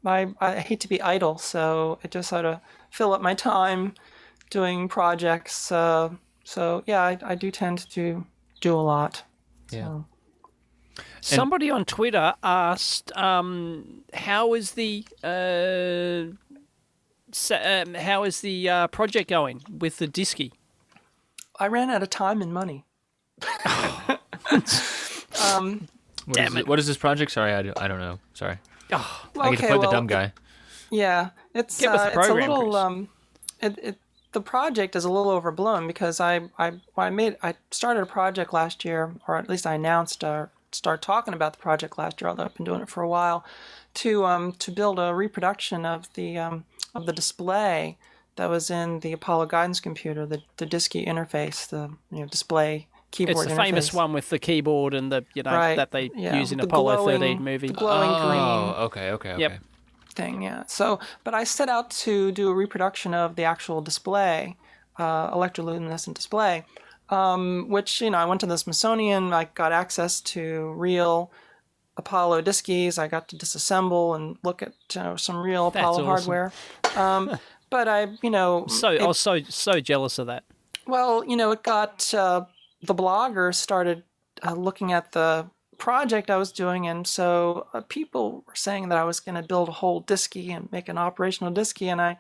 I hate to be idle, so I just sort of fill up my time doing projects. So I do tend to do a lot. Yeah. So. Somebody on Twitter asked, "How is the project going with the Disky?" I ran out of time and money. What is this project? Sorry, I don't know. Sorry. Oh, I get to play the dumb guy. Yeah, it's a little. The project is a little overblown because I started a project last year, or at least I announced started talking about the project last year, although I've been doing it for a while, to build a reproduction of the display that was in the Apollo guidance computer, the Disky interface, the display keyboard interface. It's the famous one with the keyboard and the that they use in Apollo 13 movie. The glowing green. Oh, okay. Yep. Thing, yeah. So, but I set out to do a reproduction of the actual display, electroluminescent display, which I went to the Smithsonian. I got access to real Apollo Diskies. I got to disassemble and look at some real Apollo hardware. But I was so jealous of that. Well, it got the bloggers started looking at the project I was doing, and so people were saying that I was going to build a whole Disky and make an operational Disky, and I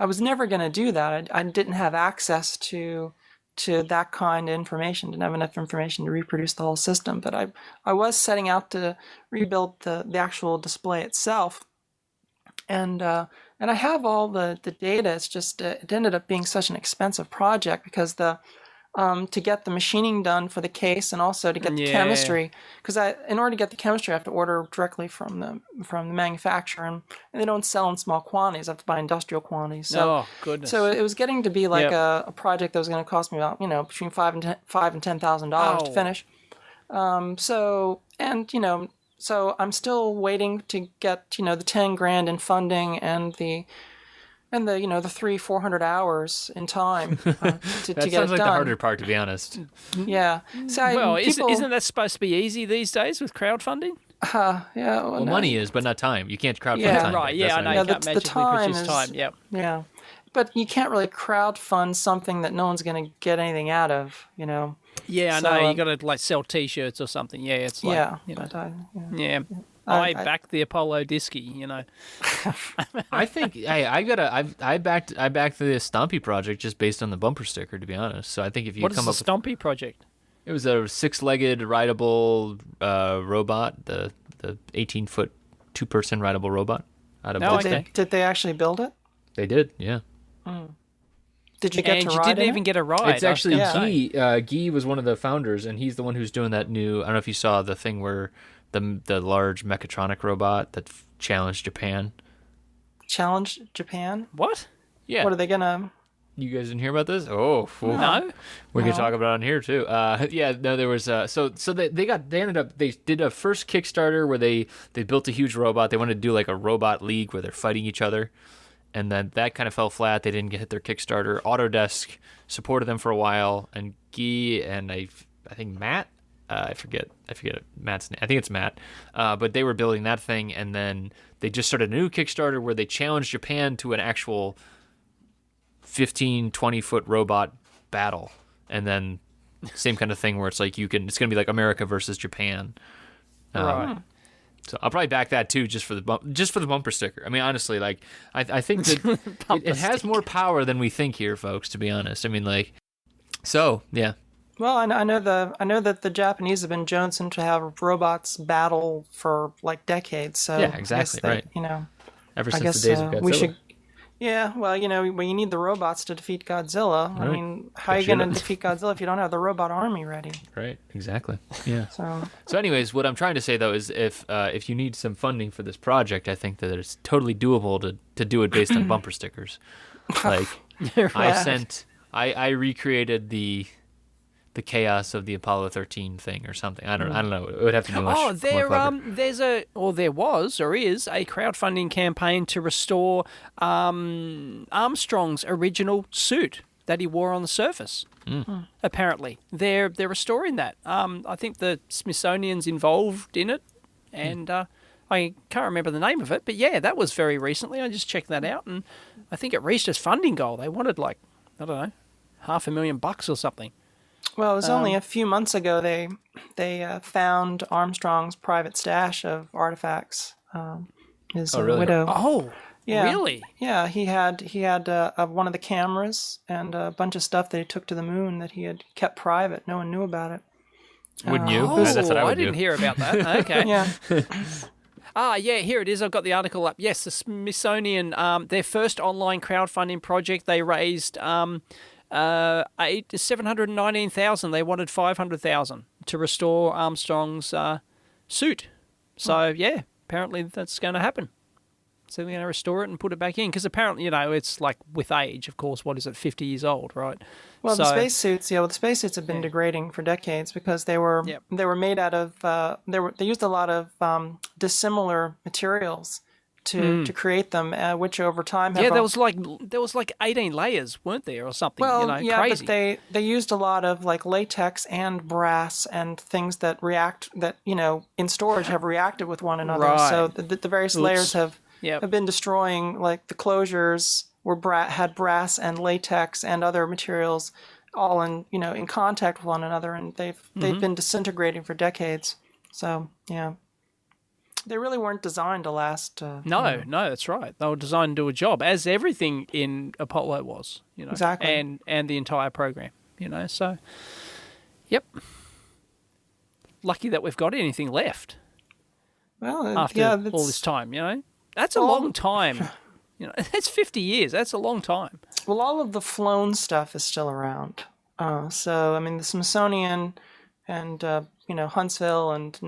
was never going to do that. I didn't have access to that kind of information, didn't have enough information to reproduce the whole system, but I was setting out to rebuild the actual display itself, and I have all the data. It's just it ended up being such an expensive project because to get the machining done for the case and also to get the chemistry, because in order to get the chemistry I have to order directly from the manufacturer, and they don't sell in small quantities. I have to buy industrial quantities. So, goodness. So it was getting to be like a project that was going to cost me about between $5,000 and $10,000 to finish. So I'm still waiting to get the $10,000 in funding and the 300-400 hours in time to get it done. That sounds like the harder part, to be honest. Yeah. So isn't that supposed to be easy these days with crowdfunding? Well, money is, but not time. You can't crowdfund time. Right. Yeah, I know. You can't magically produce time. Yep. Yeah. But you can't really crowdfund something that no one's going to get anything out of. Yeah, I know. You got to sell T-shirts or soming. Yeah, it's like I backed the Apollo Disky, I think I backed the Stompy project just based on the bumper sticker, to be honest. So I think if you what come is the Stompy project? It was a 6-legged rideable robot, the 18-foot 2-person rideable robot out of Did they actually build it? They did, yeah. Did you get to ride you didn't even get a ride. It's actually Guy. Guy was one of the founders, and he's the one who's doing that new. I don't know if you saw the thing where the large mechatronic robot that challenged Japan. Challenged Japan? What? Yeah. What are they gonna? You guys didn't hear about this? Oh, no. We can talk about it on here too. There was so they did a first Kickstarter where they built a huge robot. They wanted to do like a robot league where they're fighting each other. And then that kind of fell flat. They didn't hit their Kickstarter. Autodesk supported them for a while, and Guy and I think Matt, I forget Matt's name. I think it's Matt. But they were building that thing, and then they just started a new Kickstarter where they challenged Japan to an actual 15, 20-foot robot battle, and then same kind of thing where it's like it's going to be like America versus Japan. Right. So I'll probably back that too, just for the bumper sticker. I mean, honestly, like I think that it has more power than we think here, folks. To be honest, I mean, yeah. Well, I know that the Japanese have been jonesing to have robots battle for like decades. So yeah, exactly, right. Ever since the days of Godzilla. We should. Yeah, well, you need the robots to defeat Godzilla. Right. I mean, how are you going to defeat Godzilla if you don't have the robot army ready? Right, exactly. Yeah. So anyways, what I'm trying to say, though, is if you need some funding for this project, I think that it's totally doable to do it based on bumper stickers. Like, I recreated the chaos of the Apollo 13 thing or something. I don't know. It would have to be much more clever. There is a crowdfunding campaign to restore Armstrong's original suit that he wore on the surface. Apparently, they're restoring that. I think the Smithsonian's involved in it, and I can't remember the name of it, but yeah, that was very recently. I just checked that out, and I think it reached its funding goal. They wanted I don't know, $500,000 or something. Well, it was only a few months ago they found Armstrong's private stash of artifacts. His really? widow. Oh, yeah. Really? Yeah, he had one of the cameras and a bunch of stuff that he took to the moon that he had kept private. No one knew about it. Wouldn't you? Oh, That's what I would didn't do. hear about that. Okay. Yeah. Yeah, here it is. I've got the article up. Yes, the Smithsonian, their first online crowdfunding project, they raised $719,000. They wanted $500,000 to restore Armstrong's suit. So yeah, apparently that's going to happen. So they're going to restore it and put it back in because apparently, it's like with age, of course. What is it, 50 years old, right? Well, the spacesuits have been degrading for decades because they were made out of they used a lot of dissimilar materials to create them, which over time have there was like 18 layers, weren't there, or something? Well, yeah, crazy. but they used a lot of like latex and brass and things that in storage have reacted with one another. Right. So the various layers have been destroying. Like the closures had brass and latex and other materials all in contact with one another, and they've been disintegrating for decades. So yeah. They really weren't designed to last. No, that's right. They were designed to do a job, as everything in Apollo was. Exactly. And the entire program. So, yep. Lucky that we've got anything left. Well, after all this time, that's a long time. That's 50 years. That's a long time. Well, all of the flown stuff is still around. So I mean, the Smithsonian and Huntsville and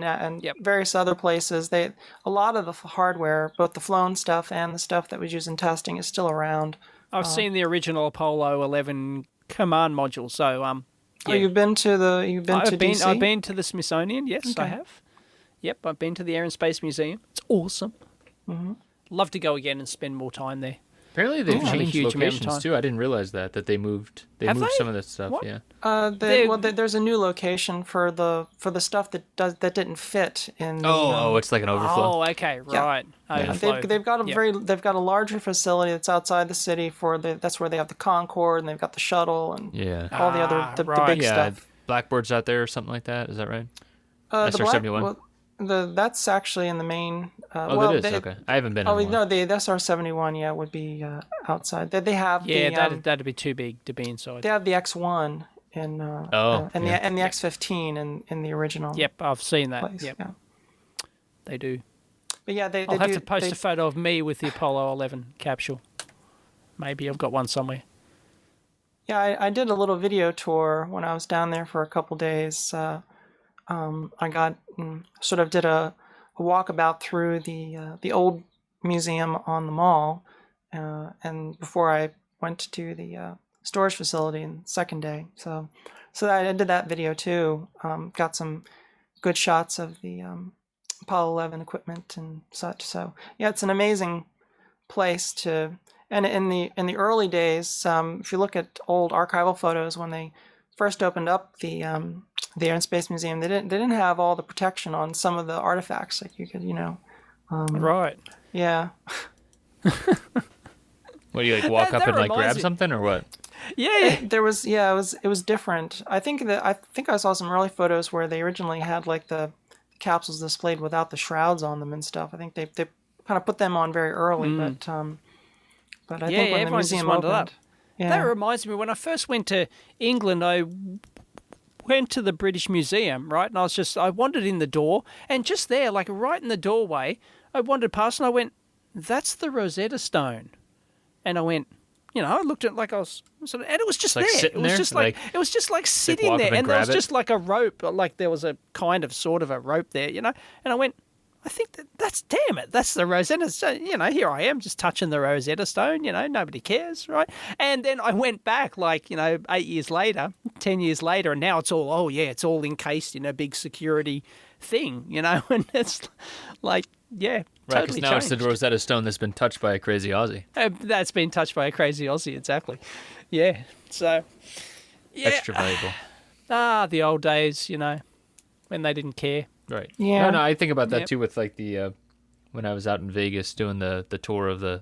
various other places. A lot of the hardware, both the flown stuff and the stuff that was used in testing, is still around. I've seen the original Apollo 11 command module. So Oh, you've been to DC? I've been to the Smithsonian. Yes, Okay. I have. Yep, I've been to the Air and Space Museum. It's awesome. Mm-hmm. Love to go again and spend more time there. Apparently they've a changed huge amount of locations time. too. I didn't realize that they moved. Have moved they? some of that stuff. What? Yeah. There's a new location for the stuff that didn't fit in. It's like an overflow. Oh, okay, right. Yeah, Overflow. they've got a larger facility that's outside the city that's where they have the Concorde and they've got the shuttle and all the other the right. big stuff. Blackboard's out there or something like that. Is that right? The SR-71. That's actually in the main. That is okay. I haven't been. Oh no, the SR-71 would be outside. They have that'd be too big to be inside. They have the X1 and the X-15 in the original. Yep, I've seen that. Place. Yep, yeah. They do. But yeah, I'll have to post a photo of me with the Apollo 11 capsule. Maybe I've got one somewhere. Yeah, I did a little video tour when I was down there for a couple days. I got did a walkabout through the old museum on the mall, and before I went to the storage facility in the second day. So I did that video too. Got some good shots of the Apollo 11 equipment and such. So yeah, it's an amazing place to. And in the early days, if you look at old archival photos when they first opened up the Air and Space Museum, they didn't have all the protection on some of the artifacts. Like you could, right. Yeah. What do you walk up and grab something or what? Yeah. It was different. I think I saw some early photos where they originally had like the capsules displayed without the shrouds on them and stuff. I think they kind of put them on very early, but I think when the museum opened. Yeah. That reminds me, when I first went to England, I went to the British Museum, right? And I wandered in the door, and just there, like right in the doorway, I wandered past and I went, that's the Rosetta Stone. And I went, I looked at it like I was and it was just like there. Sitting there? It was just like sitting there, and there was just like a rope, like there was a kind of sort of a rope there, And I went, I think that's damn it. That's the Rosetta Stone. You know, here I am just touching the Rosetta Stone. You know, nobody cares, right? And then I went back, like, you know, 8 years later, 10 years later, and now it's all, oh yeah, it's all encased in a big security thing, you know, and it's like, yeah, Right, totally because now changed. it's the Rosetta Stone that's been touched by a crazy Aussie. That's been touched by a crazy Aussie, exactly. Yeah, so yeah. Extra valuable. The old days, you know, when they didn't care. Right. Yeah. No, I think about that Yep. too with like the when I was out in Vegas doing the tour of the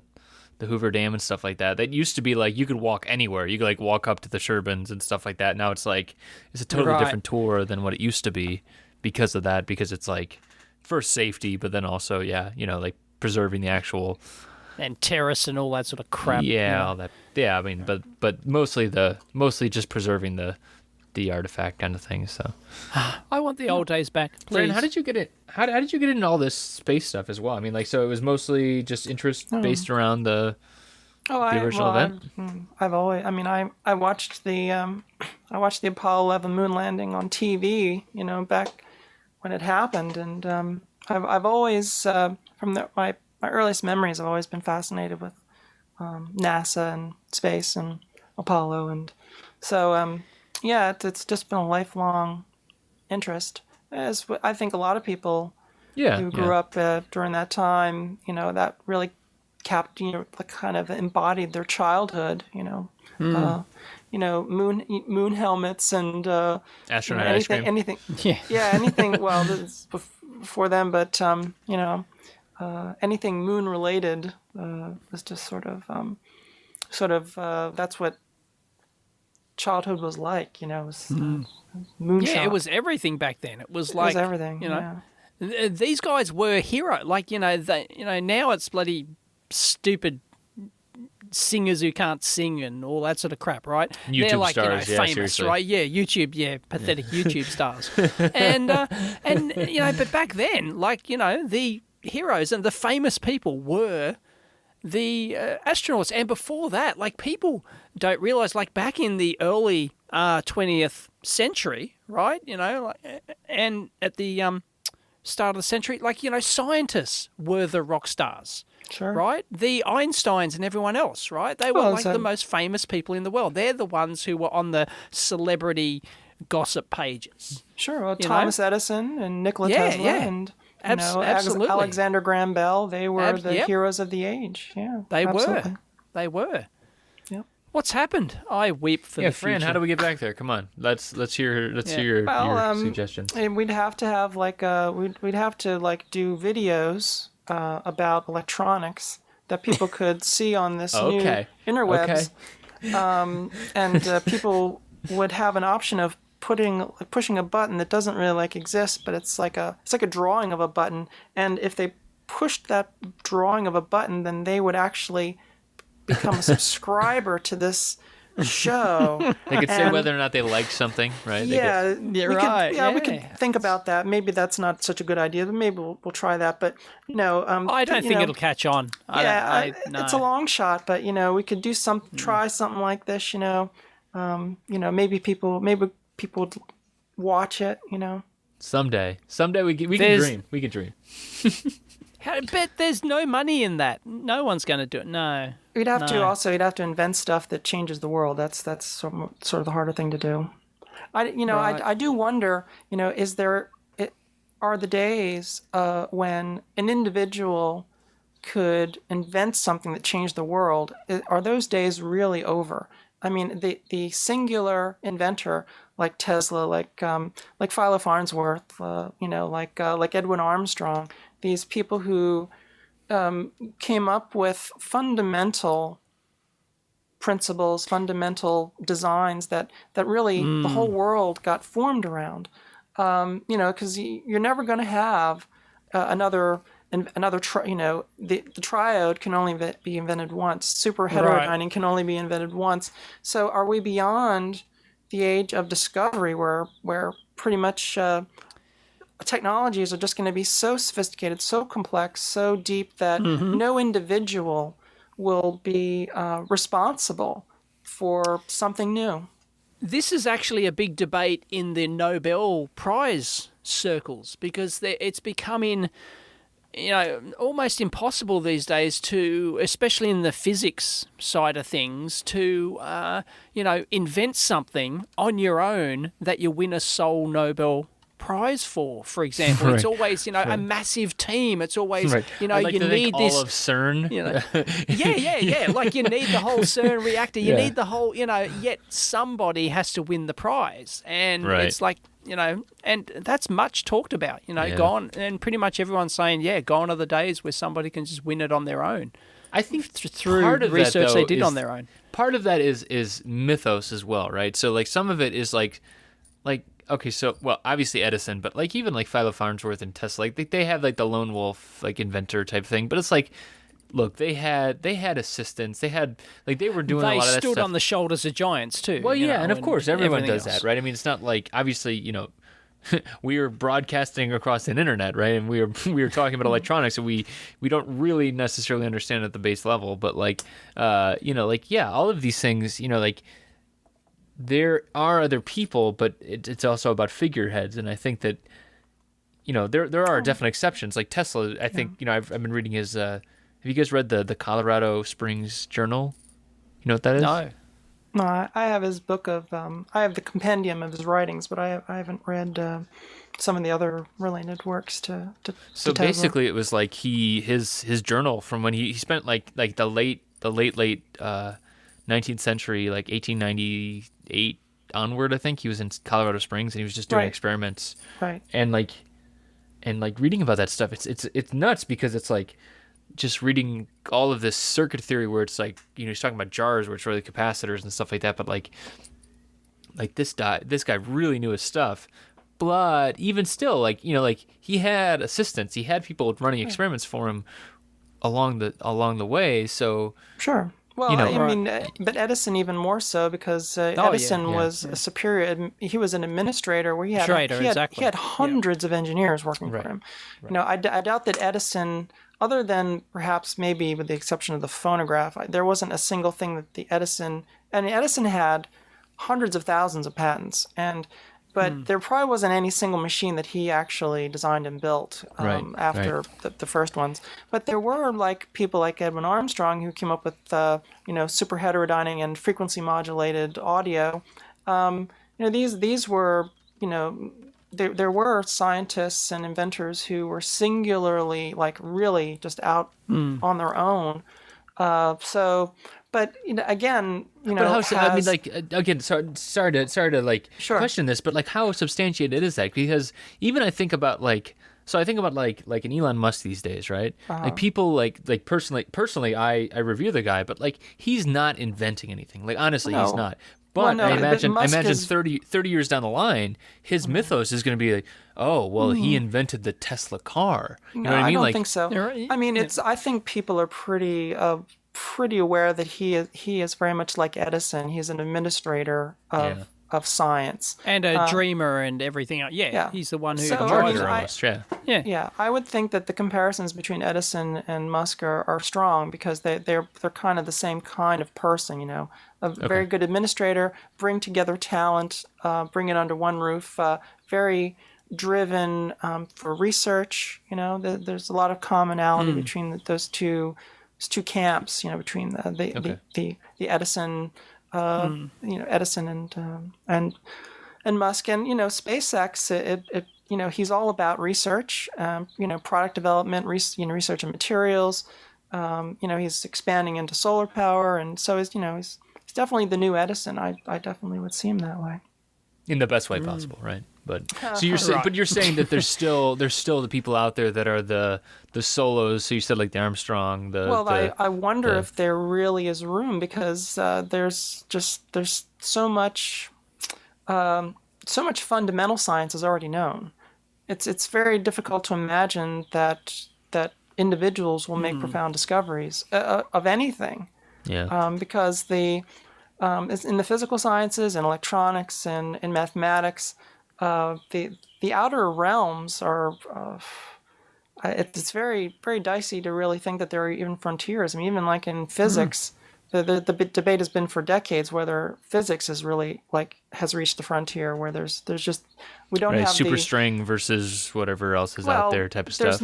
Hoover Dam and stuff like that. That used to be like you could walk anywhere. You could like walk up to the Sherbins and stuff like that. Now it's like it's a totally Right. different tour than what it used to be because of that. Because it's like first safety, but then also you know, like preserving the actual And terrace and all that sort of crap. yeah, all that. Yeah, I mean, but mostly just preserving the artifact kind of thing. So, I want the old days back, please. Fran, how did you get it? How did you get into all this space stuff as well? I mean, like, so it was mostly just interest based around the original event. I've always. I mean, I watched the Apollo 11 moon landing on TV. You know, back when it happened, and I've always my earliest memories, I've always been fascinated with NASA and space and Apollo, and so yeah, it's just been a lifelong interest. As I think a lot of people who grew up during that time, you know, that really kind of embodied their childhood. You know, moon helmets and Astronaut you know, ice cream. anything. Yeah. Anything. Well, this is before them, but you know, anything moon related was just sort of that's what childhood was like. You know, it was moonshot. Yeah, it was everything back then. It was like, everything. you know, yeah. these guys were hero. Like, you know, now it's bloody stupid singers who can't sing and all that sort of crap, right? YouTube They're like, stars, you know, yeah, famous, seriously. right? Yeah, YouTube, pathetic YouTube stars. And you know, but back then, like, you know, the heroes and the famous people were the astronauts. And before that, like, people don't realize, like, back in the early 20th century, right? You know, like, and at the start of the century, like, you know, scientists were the rock stars. Sure. Right? The Einsteins and everyone else, right? They were like the most famous people in the world. They're the ones who were on the celebrity gossip pages. Sure. Well, You Thomas know? Edison and Nikola Yeah, Tesla yeah. and Absolutely. Alexander Graham Bell, they were the Yep. heroes of the age. Yeah. They absolutely. were. They were. Yep. What's happened? I weep for the Fran, future. how do we get back there? Come on, let's hear your suggestions. And we'd have to have like we'd have to like do videos about electronics that people could see on this Okay. new interwebs. And people would have an option of pushing a button that doesn't really like exist, but it's like a drawing of a button. And if they pushed that drawing of a button, then they would actually become a subscriber to this show. They could say whether or not they like something, right? Yeah, You're we right, Could, we yeah. could think about that. Maybe that's not such a good idea, but maybe we'll try that. But you know, I don't think it'll catch on. it's a long shot, but you know, we could do try something like this. You know, maybe people would watch it. You know, Someday we can dream. We can dream. But there's no money in that. No one's going to do it. No. you'd have to invent stuff that changes the world. That's sort of the harder thing to do. Right. I do wonder. You know, are the days when an individual could invent something that changed the world? Are those days really over? I mean, the singular inventor like Tesla, like Philo Farnsworth, like Edwin Armstrong, these people who came up with fundamental principles, fundamental designs that really the whole world got formed around. Because you're never going to have the triode can only be invented once. Super heterodyning can only be invented once. So are we beyond the age of discovery where pretty much technologies are just going to be so sophisticated, so complex, so deep that no individual will be responsible for something new? This is actually a big debate in the Nobel Prize circles because it's becoming almost impossible these days to, especially in the physics side of things, to, invent something on your own that you win a sole Nobel Prize for example. Right. It's always, a massive team. It's always, right. you like need this. All of CERN. Yeah. Like you need the whole CERN reactor. You need the whole, yet somebody has to win the prize. And it's like, and that's much talked about, gone. And pretty much everyone's saying, gone are the days where somebody can just win it on their own. I think through part of research that, though, they did on their own. Part of that is mythos as well, right? So like some of it is like okay, so obviously Edison, but like even like Philo Farnsworth and Tesla, like they have like the lone wolf like inventor type thing, but it's like, look, they had assistants, they had like they were doing a lot of that stuff. They stood on the shoulders of giants too. Well, and of course everyone does else. that, right? I mean, it's not like obviously we are broadcasting across an internet, right? And we are talking about electronics, and we don't really necessarily understand at the base level, but like all of these things, like. There are other people, but it's also about figureheads, and I think that there are definite exceptions. Like Tesla, I think I've been reading his. Have you guys read the Colorado Springs Journal? You know what that is? No, I have his book of. I have the compendium of his writings, but I haven't read some of the other related works to So Tesla. basically, it was like his journal from when he spent like the late 19th century, like 1898 onward, I think. He was in Colorado Springs and he was just doing experiments. Right. And reading about that stuff, it's nuts because it's like just reading all of this circuit theory where it's like, he's talking about jars where it's really capacitors and stuff like that, but like this guy really knew his stuff. But even still, like he had assistants, he had people running experiments for him along the way. So sure. Well, I mean, but Edison even more so because Edison was a superior. He was an administrator where he had hundreds of engineers working for him. Right. I doubt that Edison, other than perhaps maybe with the exception of the phonograph, there wasn't a single thing that Edison had hundreds of thousands of patents, but there probably wasn't any single machine that he actually designed and built after the first ones. But there were like people like Edwin Armstrong who came up with super heterodyning and frequency modulated audio. These were there were scientists and inventors who were singularly really just out on their own. But again, but I mean, like again, sorry to like question this, but like how substantiated is that? Because even I think about like an Elon Musk these days, right? Like people like personally, I review the guy, but like he's not inventing anything. Like honestly, he's not. But I imagine 30 years down the line, his mythos is going to be like, oh, well, he invented the Tesla car. You know what I mean? I don't think so. I mean, I think people are pretty aware that he is very much like Edison. He's an administrator of science and a dreamer and everything else. He's the one who I would think that the comparisons between Edison and Musk are strong because they're kind of the same kind of person. A very good administrator, bring together talent, bring it under one roof. Very driven for research. There's a lot of commonality between those two camps, between the Edison, Edison and Musk, and SpaceX. He's all about research, product development, research and materials. He's expanding into solar power, and so he's definitely the new Edison. I definitely would see him that way. In the best way possible, right? But so you're saying, but you're saying that there's still the people out there that are the solos. So you said like the Armstrong. I wonder if there really is room because there's so much fundamental science is already known. It's very difficult to imagine that individuals will make profound discoveries of anything. Yeah. Because in the physical sciences and electronics and in mathematics, the outer realms are. It's very, very dicey to really think that there are even frontiers. I mean, even like in physics, the debate has been for decades whether physics is really has reached the frontier where there's just we don't have superstring versus whatever else is out there type of stuff.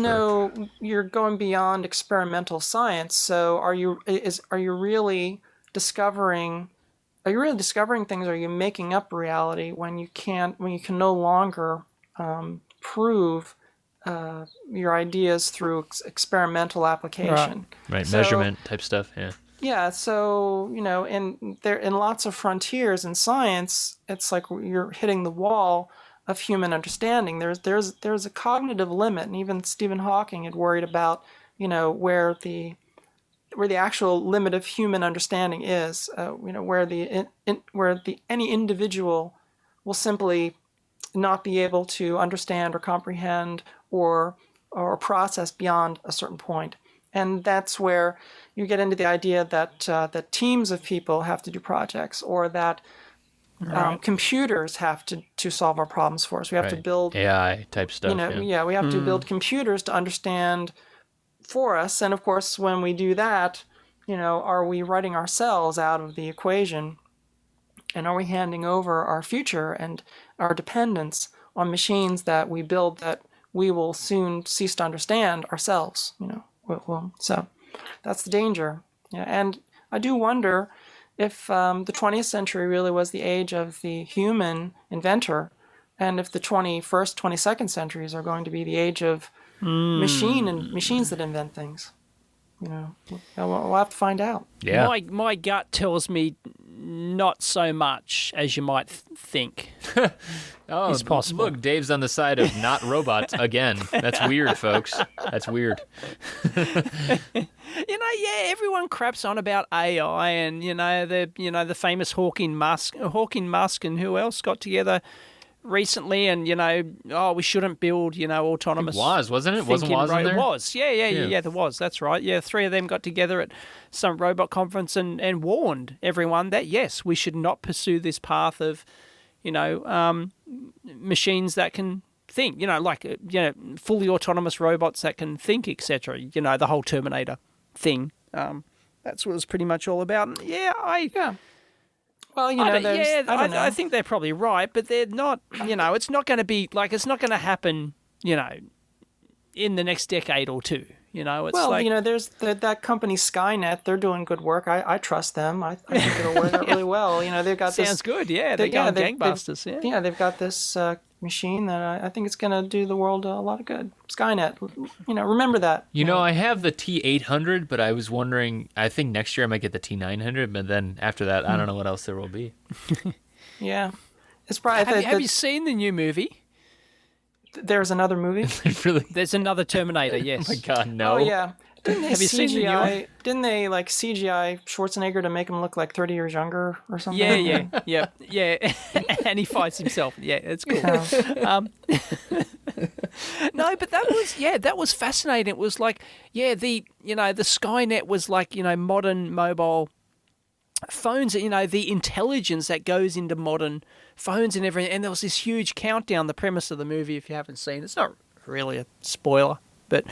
You're going beyond experimental science. So are you really discovering things? Are you making up reality when you can no longer prove your ideas through experimental application? Right. Measurement type stuff. Yeah. Yeah, so in lots of frontiers in science, it's like you're hitting the wall of human understanding. There's a cognitive limit, and even Stephen Hawking had worried about where the actual limit of human understanding is. Where any individual will simply not be able to understand or comprehend or process beyond a certain point. And that's where you get into the idea that teams of people have to do projects, or that computers have to solve our problems for us. We have to build AI type stuff. We have to build computers to understand for us. And of course, when we do that, are we writing ourselves out of the equation? And are we handing over our future and our dependence on machines that we build that we will soon cease to understand ourselves? So that's the danger. Yeah, and I do wonder if the 20th century really was the age of the human inventor, and if the 21st, 22nd centuries are going to be the age of machines that invent things. We'll have to find out. Yeah. My gut tells me not so much as you might think. It's possible. Look, Dave's on the side of not robots again. That's weird, folks. That's weird. Everyone craps on about AI, and the famous Hawking Musk, and who else got together recently, and we shouldn't build autonomous. It wasn't it? Wasn't Woz in there? It was. Yeah, there was. That's right. Yeah, three of them got together at some robot conference and warned everyone that yes, we should not pursue this path of machines that can think. Fully autonomous robots that can think, etc. The whole Terminator thing. That's what it was pretty much all about. Well, I think they're probably right, but they're not. It's not going to be it's not going to happen. In the next decade or two. There's that company Skynet. They're doing good work. I trust them. I think it'll work out really well. They've got sounds good. Yeah, they're going gangbusters. They've got this machine that I think it's going to do the world a lot of good. Skynet. Remember that. I have the T800, but I was wondering. I think next year I might get the T900, but then after that, I don't know what else there will be. Yeah, it's probably. Have you seen the new movie? There's another movie? Really? There's another Terminator, yes. Oh my God, no. Oh, yeah. Didn't they Have you seen the new one? Didn't they CGI Schwarzenegger to make him look like 30 years younger or something? Yeah. And he fights himself. Yeah, it's cool. No, but that was fascinating. It was like, the Skynet was like, modern mobile phones, the intelligence that goes into modern phones and everything. And there was this huge countdown. The premise of the movie, if you haven't seen, it's not really a spoiler, but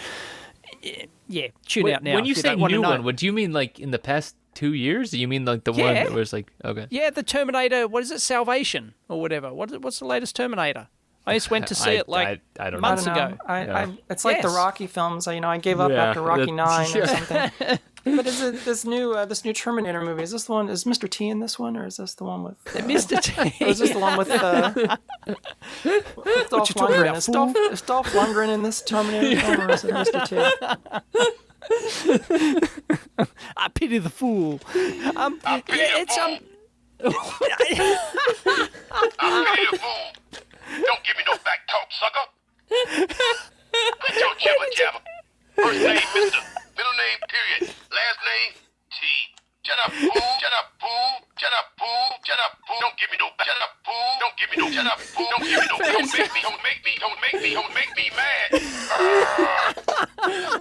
tune out now. When you say new one, what do you mean? Like in the past 2 years? Do you mean like the one that was like okay? Yeah, the Terminator. What is it? Salvation or whatever. What's the latest Terminator? I just went to see it I don't months know. ago. It's like the Rocky films. I gave up after Rocky 9 or something. But is it this new Terminator movie? Is this the one? Is Mr. T in this one, or is this the one with Mr. T? Or is this the one with Dolph Lundgren? Is Dolph Lundgren in this Terminator film, or is it Mr. T? I pity the fool. I pity the fool. Don't give me no back talk, sucker. Quit your jibber jabber. First name, Mr. Middle name, period. Last name, T. Shut up, fool. Shut up, fool. Shut up, fool. Shut up, fool. Don't give me no. Shut up, fool. Don't give me no. Shut up, fool. Don't give me no. Don't make me mad.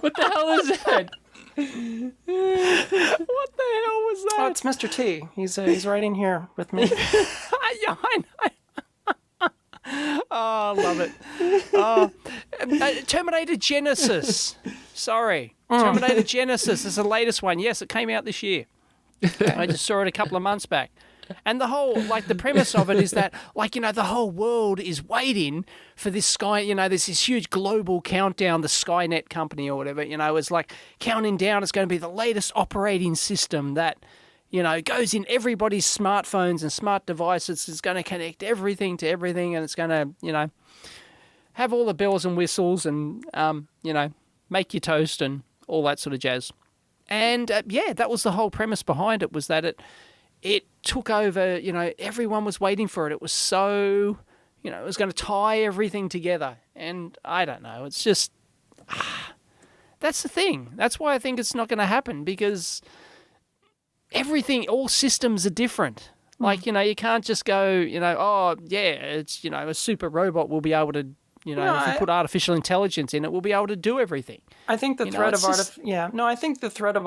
What the hell is that? What the hell was that? Oh, it's Mr. T. He's right in here with me. I know. Oh, I love it. Terminator Genesis. Sorry. Terminator Genesis is the latest one. Yes, it came out this year. I just saw it a couple of months back. And the whole, like, the premise of it is that, like, you know, the whole world is waiting for this Sky, you know, there's this huge global countdown, the Skynet company or whatever, you know, is like counting down. It's going to be the latest operating system that, you know, goes in everybody's smartphones and smart devices. It's going to connect everything to everything, and it's going to, you know, have all the bells and whistles and, you know, make your toast and all that sort of jazz. And, yeah, that was the whole premise behind it, was that it took over, you know, everyone was waiting for it. It was so, you know, it was going to tie everything together. And I don't know, it's just, that's the thing. That's why I think it's not going to happen, because everything, all systems are different. Like, you know, you can't just go, you know, oh, yeah, it's, you know, a super robot will be able to, you know, if you put artificial intelligence in it, we'll be able to do everything. I think the threat of I think the threat of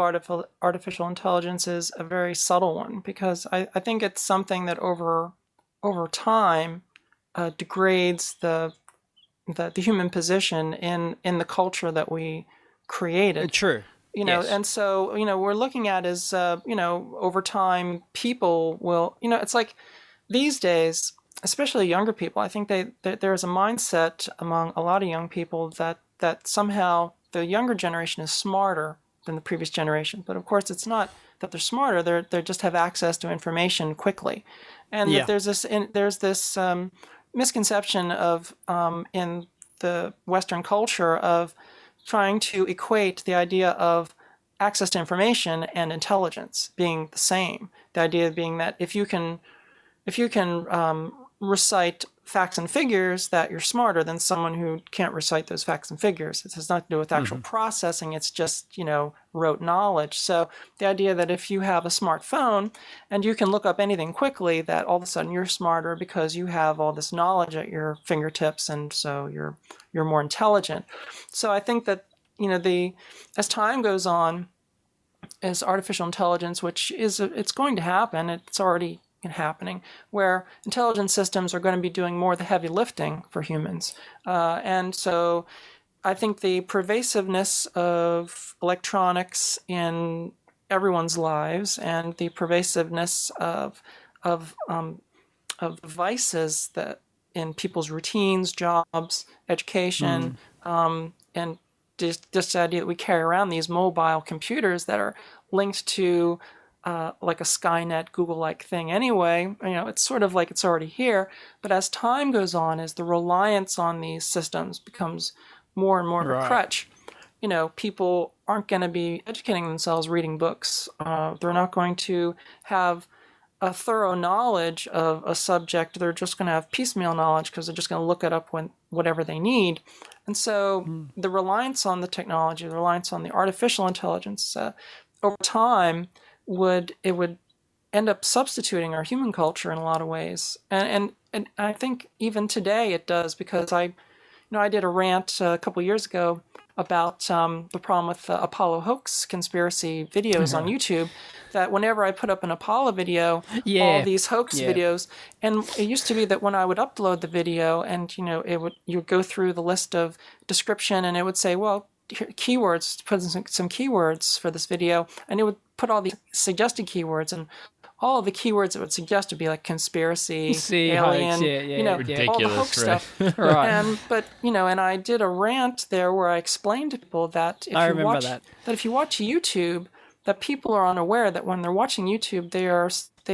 artificial intelligence is a very subtle one, because I think it's something that over time degrades the human position in the culture that we created. True. You know, Yes. and so, you know, we're looking at is, you know, over time, people will, you know, it's like these days, especially younger people, I think there's a mindset among a lot of young people that somehow the younger generation is smarter than the previous generation. But of course, it's not that they're smarter; they just have access to information quickly, and that there's this misconception of in the Western culture of trying to equate the idea of access to information and intelligence being the same. The idea being that if you can recite facts and figures, that you're smarter than someone who can't recite those facts and figures. It has nothing to do with actual processing. It's just, you know, rote knowledge. So the idea that if you have a smartphone and you can look up anything quickly, that all of a sudden you're smarter because you have all this knowledge at your fingertips, and so you're more intelligent. So I think that, you know, as time goes on, as artificial intelligence, which is it's going to happen, it's already happening, where intelligent systems are going to be doing more of the heavy lifting for humans. And so I think the pervasiveness of electronics in everyone's lives, and the pervasiveness of devices that in people's routines, jobs, education, and just the idea that we carry around these mobile computers that are linked to like a Skynet, Google-like thing anyway. You know, it's sort of like it's already here. But as time goes on, as the reliance on these systems becomes more and more of a crutch, you know, people aren't going to be educating themselves reading books. They're not going to have a thorough knowledge of a subject. They're just going to have piecemeal knowledge because they're just going to look it up whatever they need. And so the reliance on the technology, the reliance on the artificial intelligence, over time, would end up substituting our human culture in a lot of ways. And I think even today it does, because I did a rant a couple years ago about the problem with Apollo hoax conspiracy videos on YouTube, that whenever I put up an Apollo video, all these hoax videos, and it used to be that when I would upload the video, and you would go through the list of description, and it would say, well, here, keywords, put in some keywords for this video, and it would put all these suggested keywords, and all of the keywords it would suggest would be like conspiracy, alien, ridiculous, all the hoax stuff. Right. And I did a rant there where I explained to people that if you watch YouTube, that people are unaware that when they're watching YouTube, they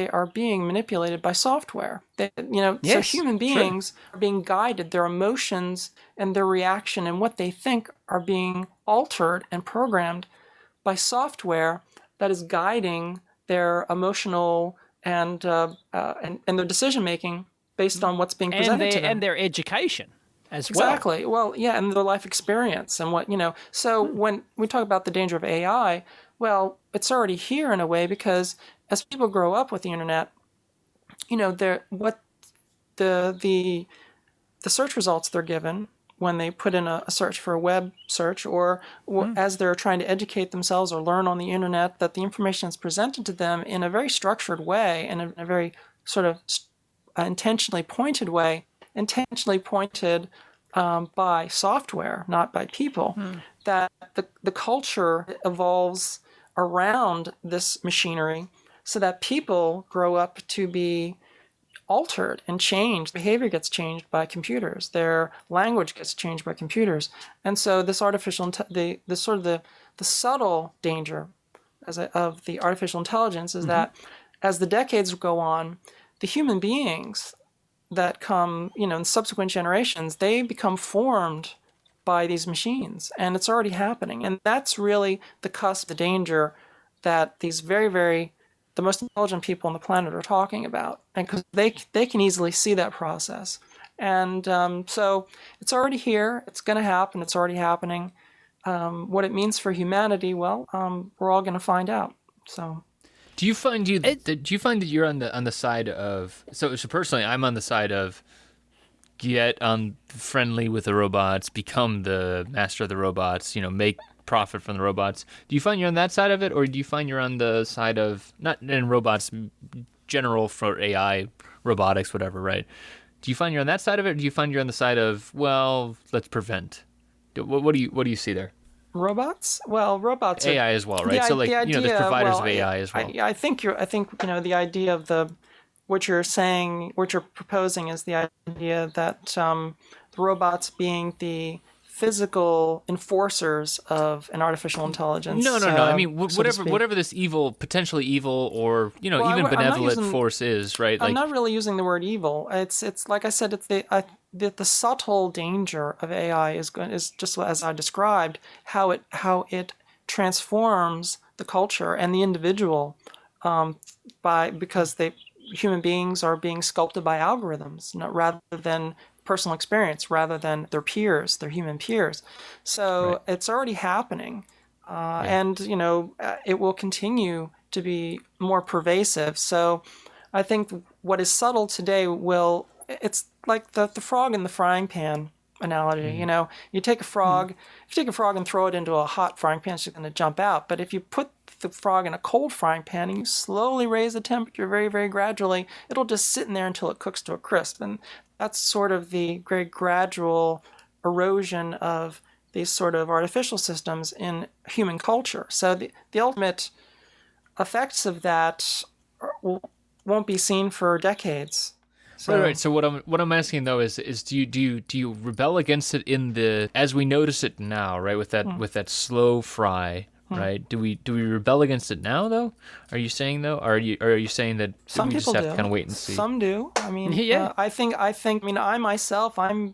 are being manipulated by software. So human beings are being guided. Their emotions and their reaction and what they think are being altered and programmed by software that is guiding their emotional and their decision making based on what's being presented to them, and their education as well. Exactly. Well, yeah, and their life experience and what So when we talk about the danger of AI, well, it's already here in a way, because as people grow up with the internet, the search results they're given when they put in a search for a web search, or as they're trying to educate themselves or learn on the internet, that the information is presented to them in a very structured way, and in a very sort of intentionally pointed way, by software, not by people, that the culture evolves around this machinery so that people grow up to be altered and changed. Behavior gets changed by computers. Their language gets changed by computers. And so this the subtle danger of the artificial intelligence is that as the decades go on, the human beings that come, in subsequent generations, they become formed by these machines, and it's already happening. And that's really the cusp, the danger that these the most intelligent people on the planet are talking about, and because they can easily see that process. And so it's already here. It's going to happen. It's already happening. What it means for humanity, well, we're all going to find out. So, do you find that you're on the side of so personally, I'm on the side of get friendly with the robots, become the master of the robots, make profit from the robots. Do you find you're on that side of it, or do you find you're on the side of not in robots general for AI, robotics, whatever, right? Do you find you're on that side of it, or do you find you're on the side of, well, let's prevent? What do you see there? Robots? Well, robots AI as well, right? So there's providers of AI as well. I think the idea of what you're proposing is the idea that the robots being the physical enforcers of an artificial intelligence. No. I mean, whatever this potentially evil, or even benevolent force is, right? I'm not really using the word evil. It's like I said, it's the subtle danger of AI is just as I described, how it transforms the culture and the individual, because human beings are being sculpted by algorithms, rather than personal experience, rather than their peers, their human peers. So It's already happening, and it will continue to be more pervasive. So I think what is subtle today it's like the frog in the frying pan analogy. You take a frog, if you take a frog and throw it into a hot frying pan, it's going to jump out. But if you put the frog in a cold frying pan and you slowly raise the temperature very, very gradually, it'll just sit in there until it cooks to a crisp. And that's sort of the very gradual erosion of these sort of artificial systems in human culture. So the ultimate effects of that won't be seen for decades. So, right. So what I'm asking though is do you rebel against it as we notice it now, right? With that slow fry, right? Do we rebel against it now though? Are you saying though? Or are you saying that some we people just have do. to kind of wait and see? Some do. I mean, I think. I myself, I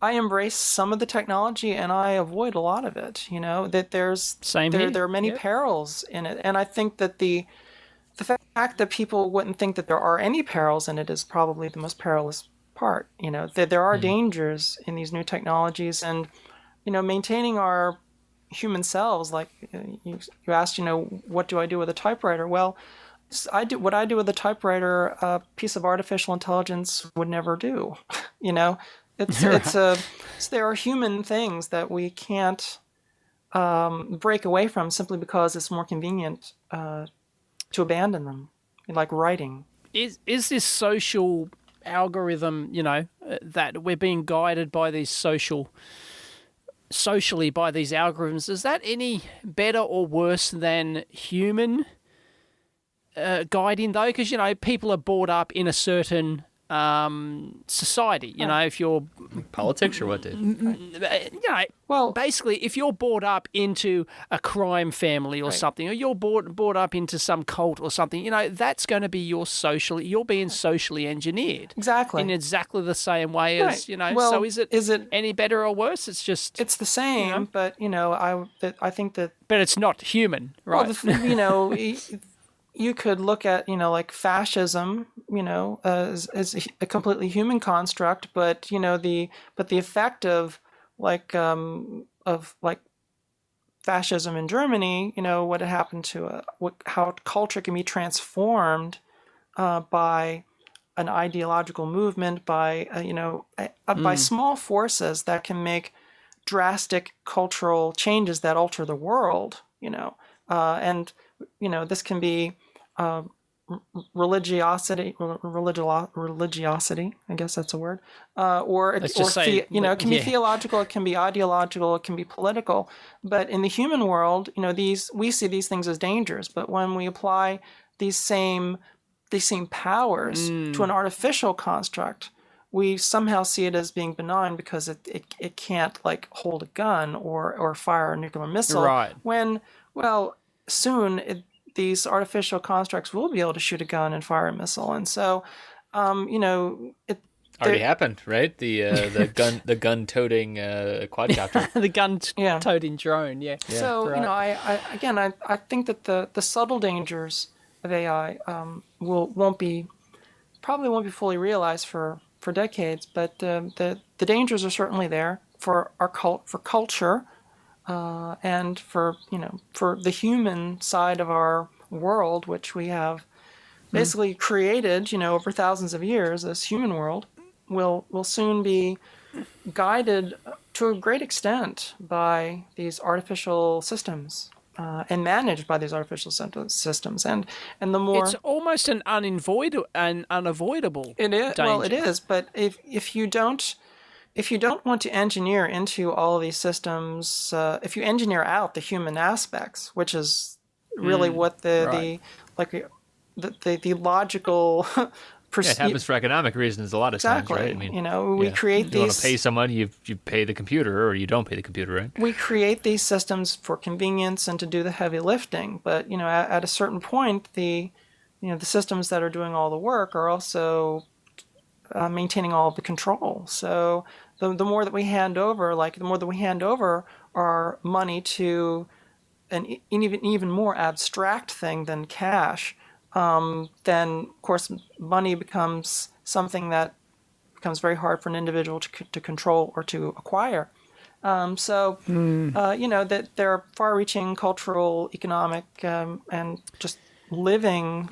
embrace some of the technology and I avoid a lot of it. That there are many perils in it, and I think that the fact that people wouldn't think that there are any perils in it is probably the most perilous part. That there are dangers in these new technologies, and maintaining our human selves. Like you asked, what do I do with a typewriter? Well, what I do with a typewriter, a piece of artificial intelligence would never do. So there are human things that we can't break away from simply because it's more convenient to abandon them, like writing. Is this social algorithm, that we're being guided by these socially by these algorithms, is that any better or worse than human guiding though? Because, people are brought up in a certain society, if you're politics or what, dude? Basically, if you're brought up into a crime family or something, or you're brought up into some cult or something, that's going to be you're being socially engineered. Exactly. In exactly the same way as, Well, so is it any better or worse? It's the same, but, I think that... But it's not human, right? Well, you could look at, like fascism, as a completely human construct, but the effect of fascism in Germany, what happened to how culture can be transformed by an ideological movement, by by small forces that can make drastic cultural changes that alter the world, and this can be religiosity, I guess that's a word, it can be theological, it can be ideological, it can be political. But in the human world, we see these things as dangers. But when we apply these same powers to an artificial construct, we somehow see it as being benign because it can't like hold a gun or fire a nuclear missile. Right. When, well, soon these artificial constructs will be able to shoot a gun and fire a missile. And so, it already happened, right? The gun-toting quadcopter. The gun-toting drone, yeah. So, right. I think that the subtle dangers of AI probably won't be fully realized for decades, but the dangers are certainly there for for culture, and for the human side of our world, which we have basically created over thousands of years. This human world will soon be guided to a great extent by these artificial systems. And managed by these artificial systems, and the more it's almost an unavoidable it is. danger. Well, it is, but if you don't want to engineer into all of these systems, if you engineer out the human aspects, which is really what the logical it happens for economic reasons a lot of times, right? I mean, we create you these. want to pay someone, you pay the computer, or you don't pay the computer, right? We create these systems for convenience and to do the heavy lifting, but at a certain point, the systems that are doing all the work are also maintaining all of the control. So the more that we hand over, our money to an even more abstract thing than cash, then of course money becomes something that becomes very hard for an individual to control or to acquire. That there are far-reaching cultural, economic, and just living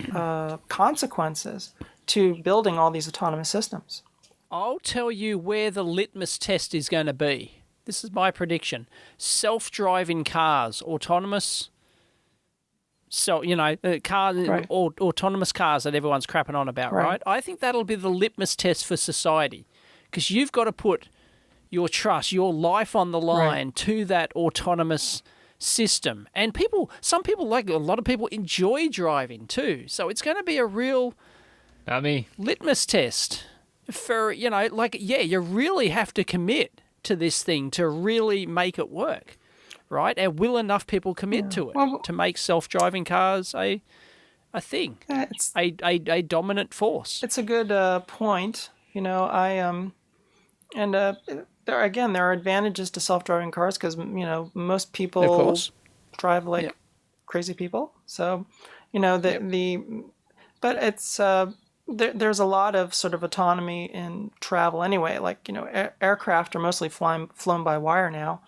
consequences to building all these autonomous systems. I'll tell you where the litmus test is going to be. This is my prediction. Self-driving cars, autonomous. So, Right. autonomous cars that everyone's crapping on about, right? I think that'll be the litmus test for society, because you've got to put your trust, your life on the line to that autonomous system. And some people, like a lot of people, enjoy driving too. So it's going to be a real Not me. litmus test for, you really have to commit to this thing to really make it work. Right, and will enough people commit to it to make self-driving cars a thing, a dominant force? It's a good point. There are advantages to self-driving cars because most people drive like crazy people. So but it's there's a lot of sort of autonomy in travel anyway. Like aircraft are mostly flown by wire now.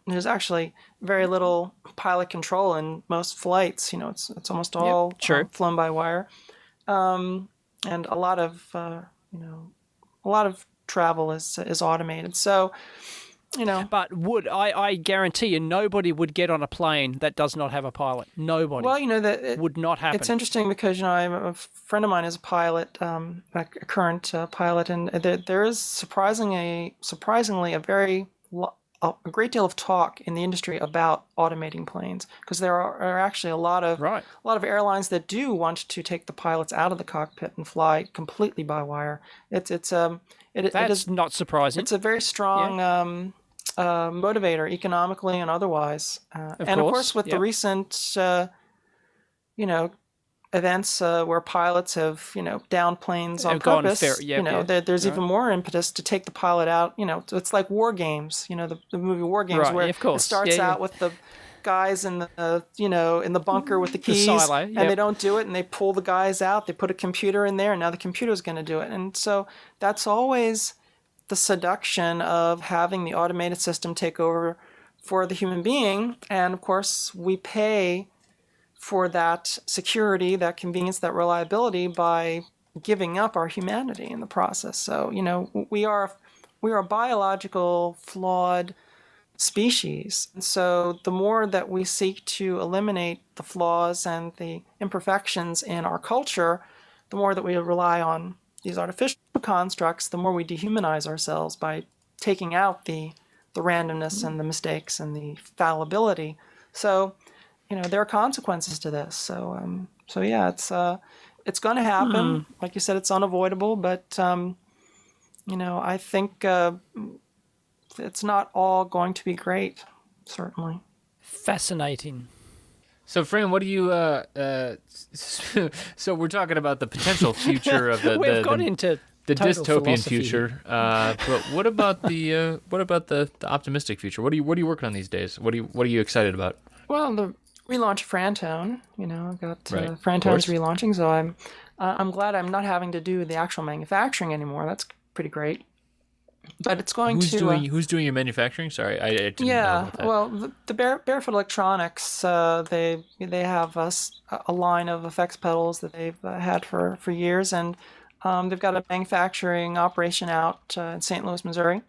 There's actually very little pilot control in most flights. It's almost all flown by wire, and a lot of travel is automated. So, But I guarantee you, nobody would get on a plane that does not have a pilot. Nobody. Well, that would not happen. It's interesting because a friend of mine is a pilot, a current pilot, and there is surprisingly a great deal of talk in the industry about automating planes, because there are actually a lot of airlines that do want to take the pilots out of the cockpit and fly completely by wire. That's not surprising. It's a very strong motivator economically and otherwise. Of course, with the recent events where pilots have downed planes on purpose, there's even more impetus to take the pilot out. It's like War Games, the movie War Games, where it starts out with the guys in the in the bunker with the keys, and they don't do it, and they pull the guys out, they put a computer in there, and now the computer is going to do it. And so that's always the seduction of having the automated system take over for the human being. And of course we pay for that security, that convenience, that reliability by giving up our humanity in the process. So, we are a biological flawed species. And so the more that we seek to eliminate the flaws and the imperfections in our culture, the more that we rely on these artificial constructs, the more we dehumanize ourselves by taking out the randomness and the mistakes and the fallibility. So, there are consequences to this. So, yeah, it's going to happen. Like you said, it's unavoidable, but I think it's not all going to be great. Certainly. Fascinating. So, Fran, what do you? So we're talking about the potential future of the We've got into the total dystopian philosophy. future. But what about the optimistic future? What are you working on these days? What are you excited about? Well, the relaunch of Frantone. I've got Right, of Frantone's course. relaunching, so I'm glad I'm not having to do the actual manufacturing anymore. That's pretty great. But it's going Who's doing your manufacturing? Sorry, I didn't know about that. well, the Barefoot Electronics, they have a line of effects pedals that they've had for years, and they've got a manufacturing operation out in St. Louis, Missouri,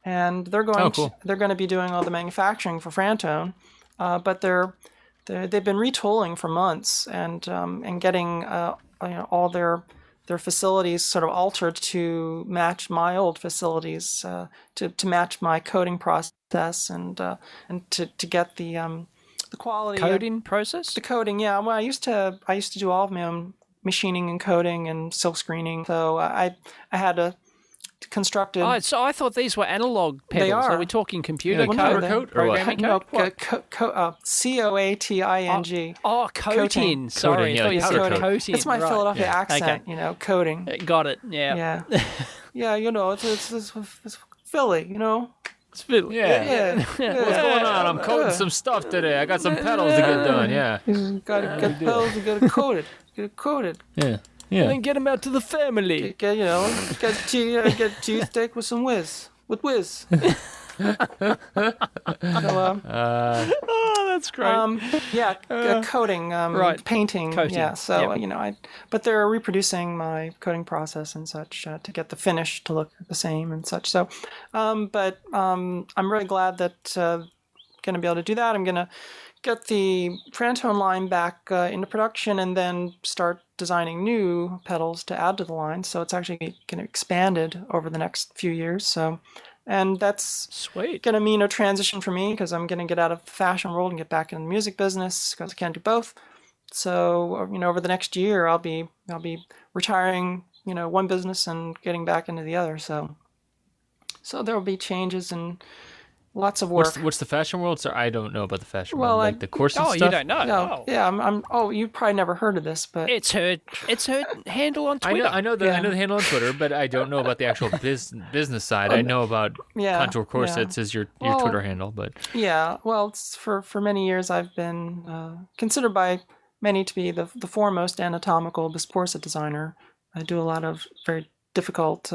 and they're going to be doing all the manufacturing for Frantone, but they've been retooling for months and getting all their facilities sort of altered to match my old facilities, to match my coding process, and to get the quality Coding process? the coding. Yeah, well, I used to do all of my own machining and coding and silk screening, so I had to construct Oh, so I thought these were analog pedals. They are. we talking computer Well, code? no, code or what? Programming no, code? COATING. Oh, coating. Sorry, Coding, yeah, I thought you powder said coat. coating. It's my right. Philadelphia Yeah. accent, coding. Got it. Yeah. Yeah, yeah, it's Philly, It's Phil. Yeah. What's going on? I'm coding some stuff today. I got some pedals to get done. Yeah. You gotta get pedals, you gotta code it. Get it coded. Yeah. And get them out to the family. Get cheesesteak with some whiz. With whiz. Oh, that's great. Coding, right. painting. Coating, Yeah, so, yep. but they're reproducing my coding process and such to get the finish to look the same and such. So, I'm really glad that going to be able to do that. I'm going to get the Frantone line back into production and then start designing new pedals to add to the line. So it's actually going to expanded over the next few years. So, and that's Sweet. going to mean a transition for me because I'm going to get out of the fashion world and get back in the music business because I can't do both. So, over the next year, I'll be retiring, one business and getting back into the other. So there will be changes and lots of work. What's the fashion world? So I don't know about the fashion Well, world. Like the course and Oh, stuff. you don't know? No, Oh. yeah, you've probably never heard of this, but It's her handle on Twitter. I know the handle on Twitter, but I don't know about the actual business side. I know about Contour Corsets is your Twitter handle, but yeah, well, it's for many years I've been considered by many to be the foremost anatomical corset designer. I do a lot of very difficult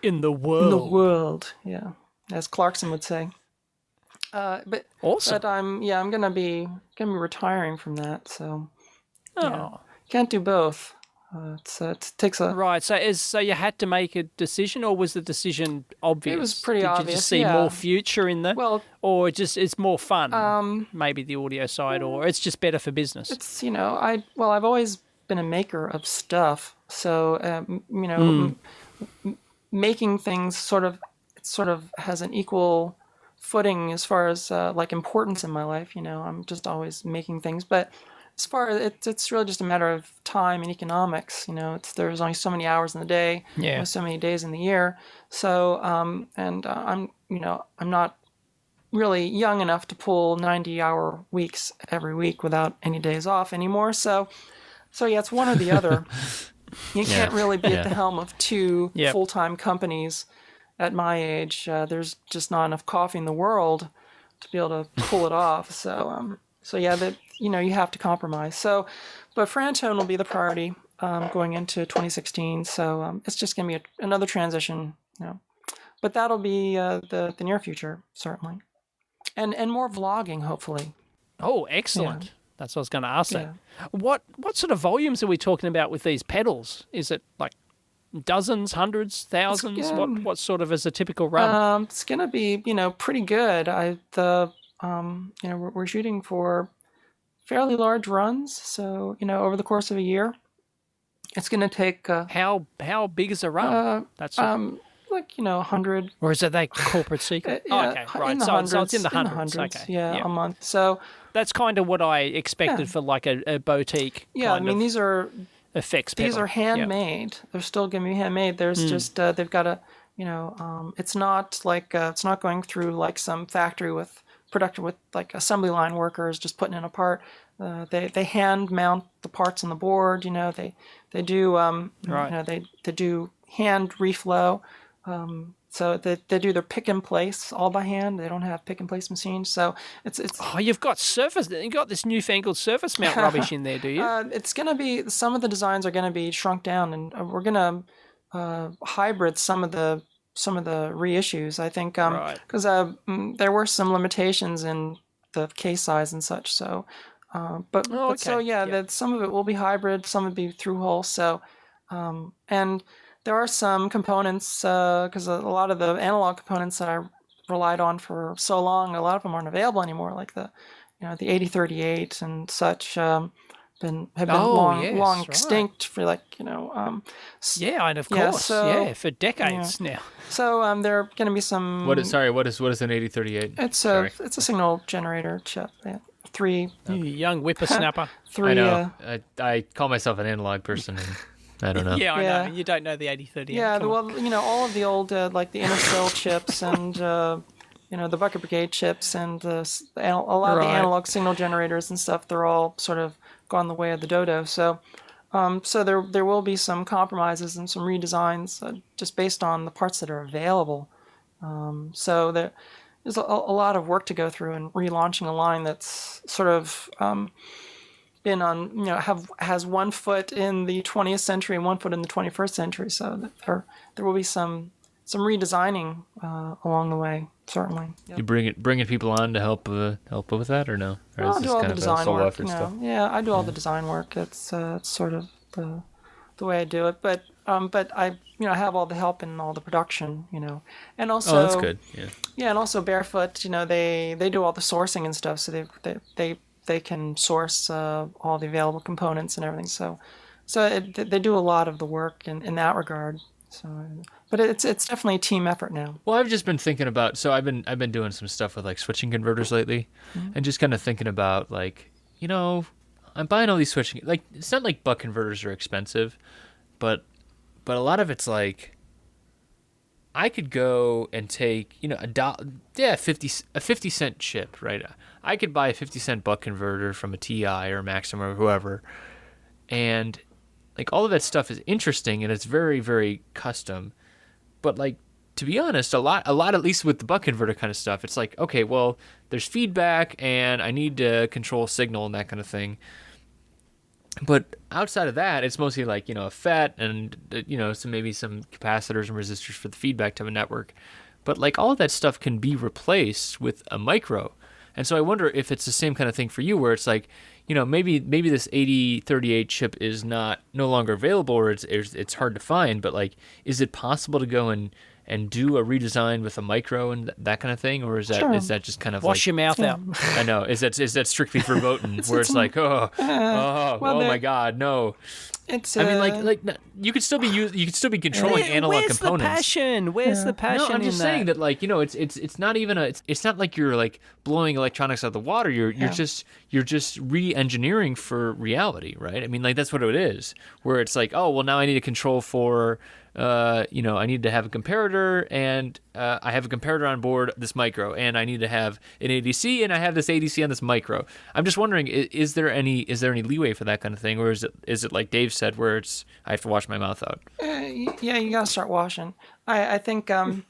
in the world. in the world, yeah, as Clarkson would say. But Awesome. But I'm gonna be retiring from that, so Oh. can't do both. It takes a Right. So you had to make a decision, or was the decision obvious? It was pretty Did you obvious, just see yeah. more future in the? well. Or it's more fun? Maybe the audio side, or it's just better for business. It's I've always been a maker of stuff, so making things sort of has an equal footing as far as like importance in my life. I'm just always making things, but as far as it's really just a matter of time and economics. There's only so many hours in the day, Yeah. so many days in the year. So I'm not really young enough to pull 90-hour weeks every week without any days off anymore. So yeah, it's one or the other. You can't really be at the helm of two Yep. full-time companies at my age. There's just not enough coffee in the world to be able to pull it off. So you have to compromise. So, but Frantone will be the priority going into 2016. So it's just going to be another transition. But that'll be the near future, certainly. And more vlogging, hopefully. Oh, excellent. That's what I was going to ask. Yeah. That. What sort of volumes are we talking about with these pedals? Is it like dozens, hundreds, thousands? What sort of is a typical run? It's gonna be pretty good. We're shooting for fairly large runs, so over the course of a year, it's gonna take how big is a run? That's 100. or is it that corporate secret? Yeah, okay, right. in the So hundreds, it's in the hundreds. Okay. Yeah, a month. So that's kind of what I expected for like a boutique. Yeah, I mean these are effects. Pedal. These are handmade. They're still going to be handmade. There's just they've got a it's not like it's not going through like some factory with production with like assembly line workers just putting in a part. They hand mount the parts on the board. They do they do hand reflow. So they do their pick and place all by hand. They don't have pick and place machines. So it's. Oh, you've got this newfangled surface mount rubbish in there, do you? It's going to be, some of the designs are going to be shrunk down, and we're going to hybrid some of the reissues. I think because there were some limitations in the case size and such. So, but that some of it will be hybrid, some will be through hole. So, and there are some components, because a lot of the analog components that I relied on for so long, a lot of them aren't available anymore, like the 8038 and such, have been long extinct for and of course, for decades now. So there are going to be some. What is an 8038? It's a signal generator chip. Yeah. Three. You young whippersnapper. Three. I know. I call myself an analog person. And I don't know. I know. You don't know the 8038. Yeah, all of the old, like the Intercell chips and, the Bucket Brigade chips and a lot of the analog signal generators and stuff, they're all sort of gone the way of the dodo. So there will be some compromises and some redesigns just based on the parts that are available. So there's a lot of work to go through in relaunching a line that's sort of been on, has 1 foot in the 20th century and 1 foot in the 21st century. So there will be some redesigning along the way, certainly. Yep. You bringing people on to help with that, or no? Or I'll do all the design work. Stuff? I do all the design work. It's sort of the way I do it. But I have all the help in all the production, and also. Oh, that's good. Yeah. Yeah, and also Barefoot, they do all the sourcing and stuff, so they can source all the available components and everything. So they do a lot of the work in that regard. So, but it's definitely a team effort now. Well, I've just been thinking about. So I've been doing some stuff with like switching converters lately, and just kind of thinking about like I'm buying all these switching. Like it's not like buck converters are expensive, but a lot of it's like. I could go and take, a 50-cent chip, right? I could buy a 50-cent buck converter from a TI or Maxim or whoever, and like all of that stuff is interesting and it's very, very custom. But like, to be honest, a lot at least with the buck converter kind of stuff, it's like, okay, well, there's feedback and I need to control signal and that kind of thing. But outside of that, it's mostly like, a FET and, maybe some capacitors and resistors for the feedback type of network. But like all of that stuff can be replaced with a micro. And so I wonder if it's the same kind of thing for you where it's like, maybe this 8038 chip is no longer available or it's hard to find. But like, is it possible to go and do a redesign with a micro and that kind of thing, or is that just kind of wash your mouth out? I know. Is that strictly verboten, where it's like, oh my God, no. It's. I mean, like you could still be controlling analog components. Where's the passion? No, I'm just saying that like it's not even it's not like you're like blowing electronics out of the water. You're just re-engineering for reality, right? I mean, like that's what it is. Where it's like, oh well, now I need a control for. I need to have a comparator, and I have a comparator on board this micro, and I need to have an ADC, and I have this ADC on this micro. I'm just wondering, is there any leeway for that kind of thing, or is it like Dave said, where I have to wash my mouth out? Yeah, you gotta start washing. I think there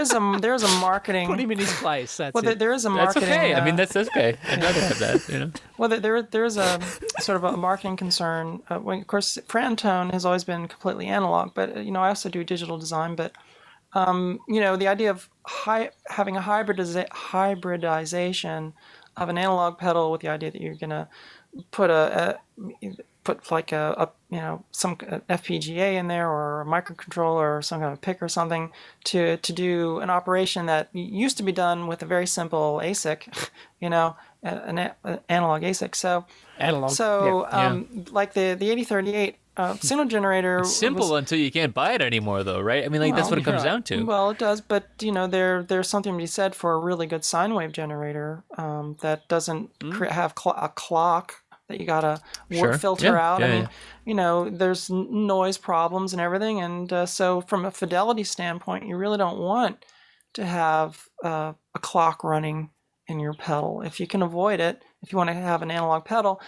is a marketing. Put him in his place. There is a marketing. That's okay. I mean, that's okay. I'd rather have that. Well, there is a sort of a marketing concern. Of course, Fran tone has always been completely analog, but I also do digital design. But the idea of having a hybridization of an analog pedal with the idea that you're gonna put like some FPGA in there or a microcontroller or some kind of PIC or something to do an operation that used to be done with a very simple ASIC, an analog ASIC. So analog. So like the 8038 signal generator. It's simple until you can't buy it anymore, though, right? I mean, like that's what it comes down to. Well, it does, but there's something to be said for a really good sine wave generator that doesn't have a clock that you gotta filter out. I mean, there's noise problems and everything, and so from a fidelity standpoint, you really don't want to have a clock running in your pedal if you can avoid it. If you want to have an analog pedal.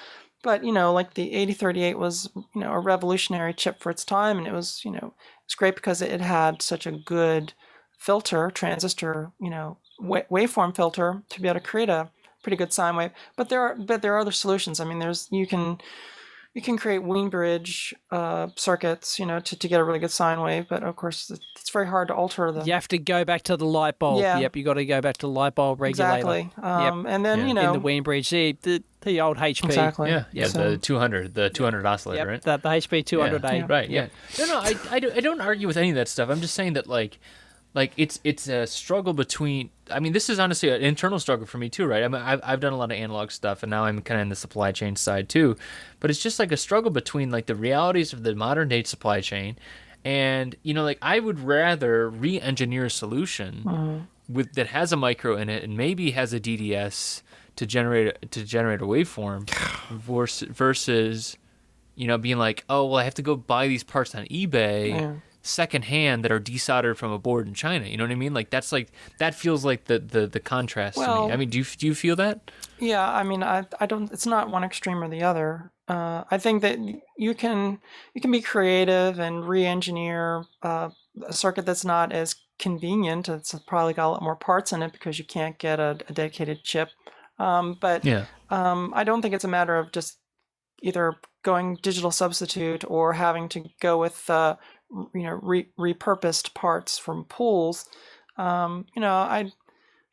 But, like the 8038 was, a revolutionary chip for its time. And it was, it's great because it had such a good filter, transistor, waveform filter to be able to create a pretty good sine wave. But there are other solutions. I mean, you can create Wien-Bridge circuits, to get a really good sine wave. But of course, it's very hard to alter the. You have to go back to the light bulb. Yeah. Yep, you got to go back to the light bulb regulator. Exactly. And then in the Wien-Bridge, the old HP. Exactly. Yeah. So, the 200 oscillator, right? The HP 200A. Yeah. Right. Yeah. No. I don't argue with any of that stuff. I'm just saying that like it's a struggle between. I mean, this is honestly an internal struggle for me too, right? I mean, I've done a lot of analog stuff, and now I'm kind of in the supply chain side too. But it's just like a struggle between like the realities of the modern day supply chain, and like I would rather re-engineer a solution that has a micro in it and maybe has a DDS to generate a waveform, versus being like, oh well, I have to go buy these parts on eBay. Yeah. Secondhand that are desoldered from a board in China. You know what I mean? Like that feels like the contrast to me. I mean, do you feel that? Yeah, I mean, I don't. It's not one extreme or the other. I think that you can be creative and re-engineer a circuit that's not as convenient. It's probably got a lot more parts in it because you can't get a dedicated chip. But I don't think it's a matter of just either going digital substitute or having to go with repurposed parts from pools. I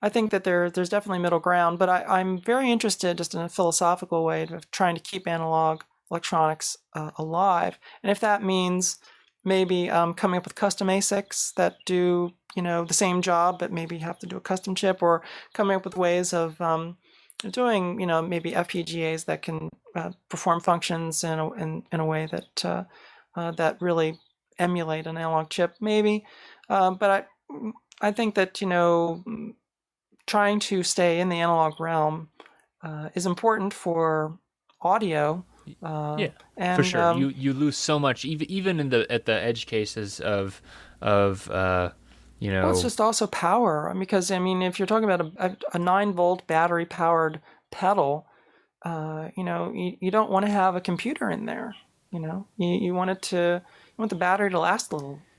think that there's definitely middle ground, but I'm very interested just in a philosophical way of trying to keep analog electronics alive. And if that means maybe coming up with custom ASICs that do the same job, but maybe have to do a custom chip, or coming up with ways of doing maybe FPGAs that can perform functions in a way that that really emulate an analog chip, maybe. But I think that trying to stay in the analog realm is important for audio. And, for sure. You lose so much, even at the edge cases of well, it's just also power, because I mean, if you're talking about a 9-volt battery powered pedal, you don't want to have a computer in there. You want the battery to last a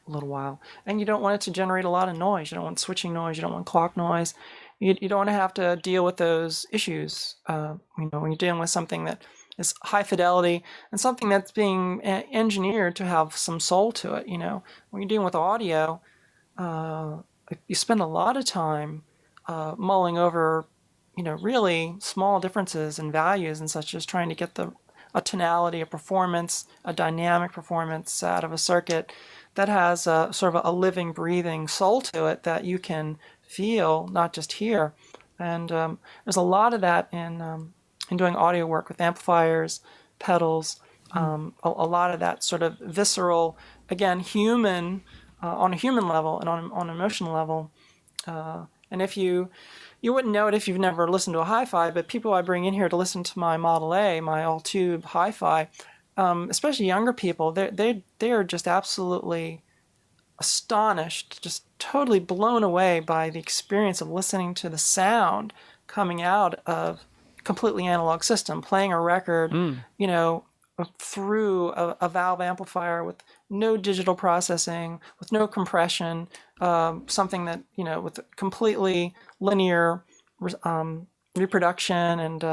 little while, and you don't want it to generate a lot of noise. You don't want switching noise. You don't want clock noise. You don't want to have to deal with those issues. When you're dealing with something that is high fidelity and something that's being engineered to have some soul to it. When you're dealing with audio, you spend a lot of time mulling over, really small differences in values and such, as trying to get a tonality, a performance, a dynamic performance out of a circuit that has a sort of a living, breathing soul to it that you can feel, not just hear. And there's a lot of that in doing audio work with amplifiers, pedals, a lot of that sort of visceral, again, human, on a human level and on an emotional level. And if you wouldn't know it if you've never listened to a hi-fi, but people I bring in here to listen to my Model A, my all-tube hi-fi, especially younger people, they are just absolutely astonished, just totally blown away by the experience of listening to the sound coming out of a completely analog system, playing a record, through a valve amplifier with no digital processing, with no compression, something that, with completely linear reproduction and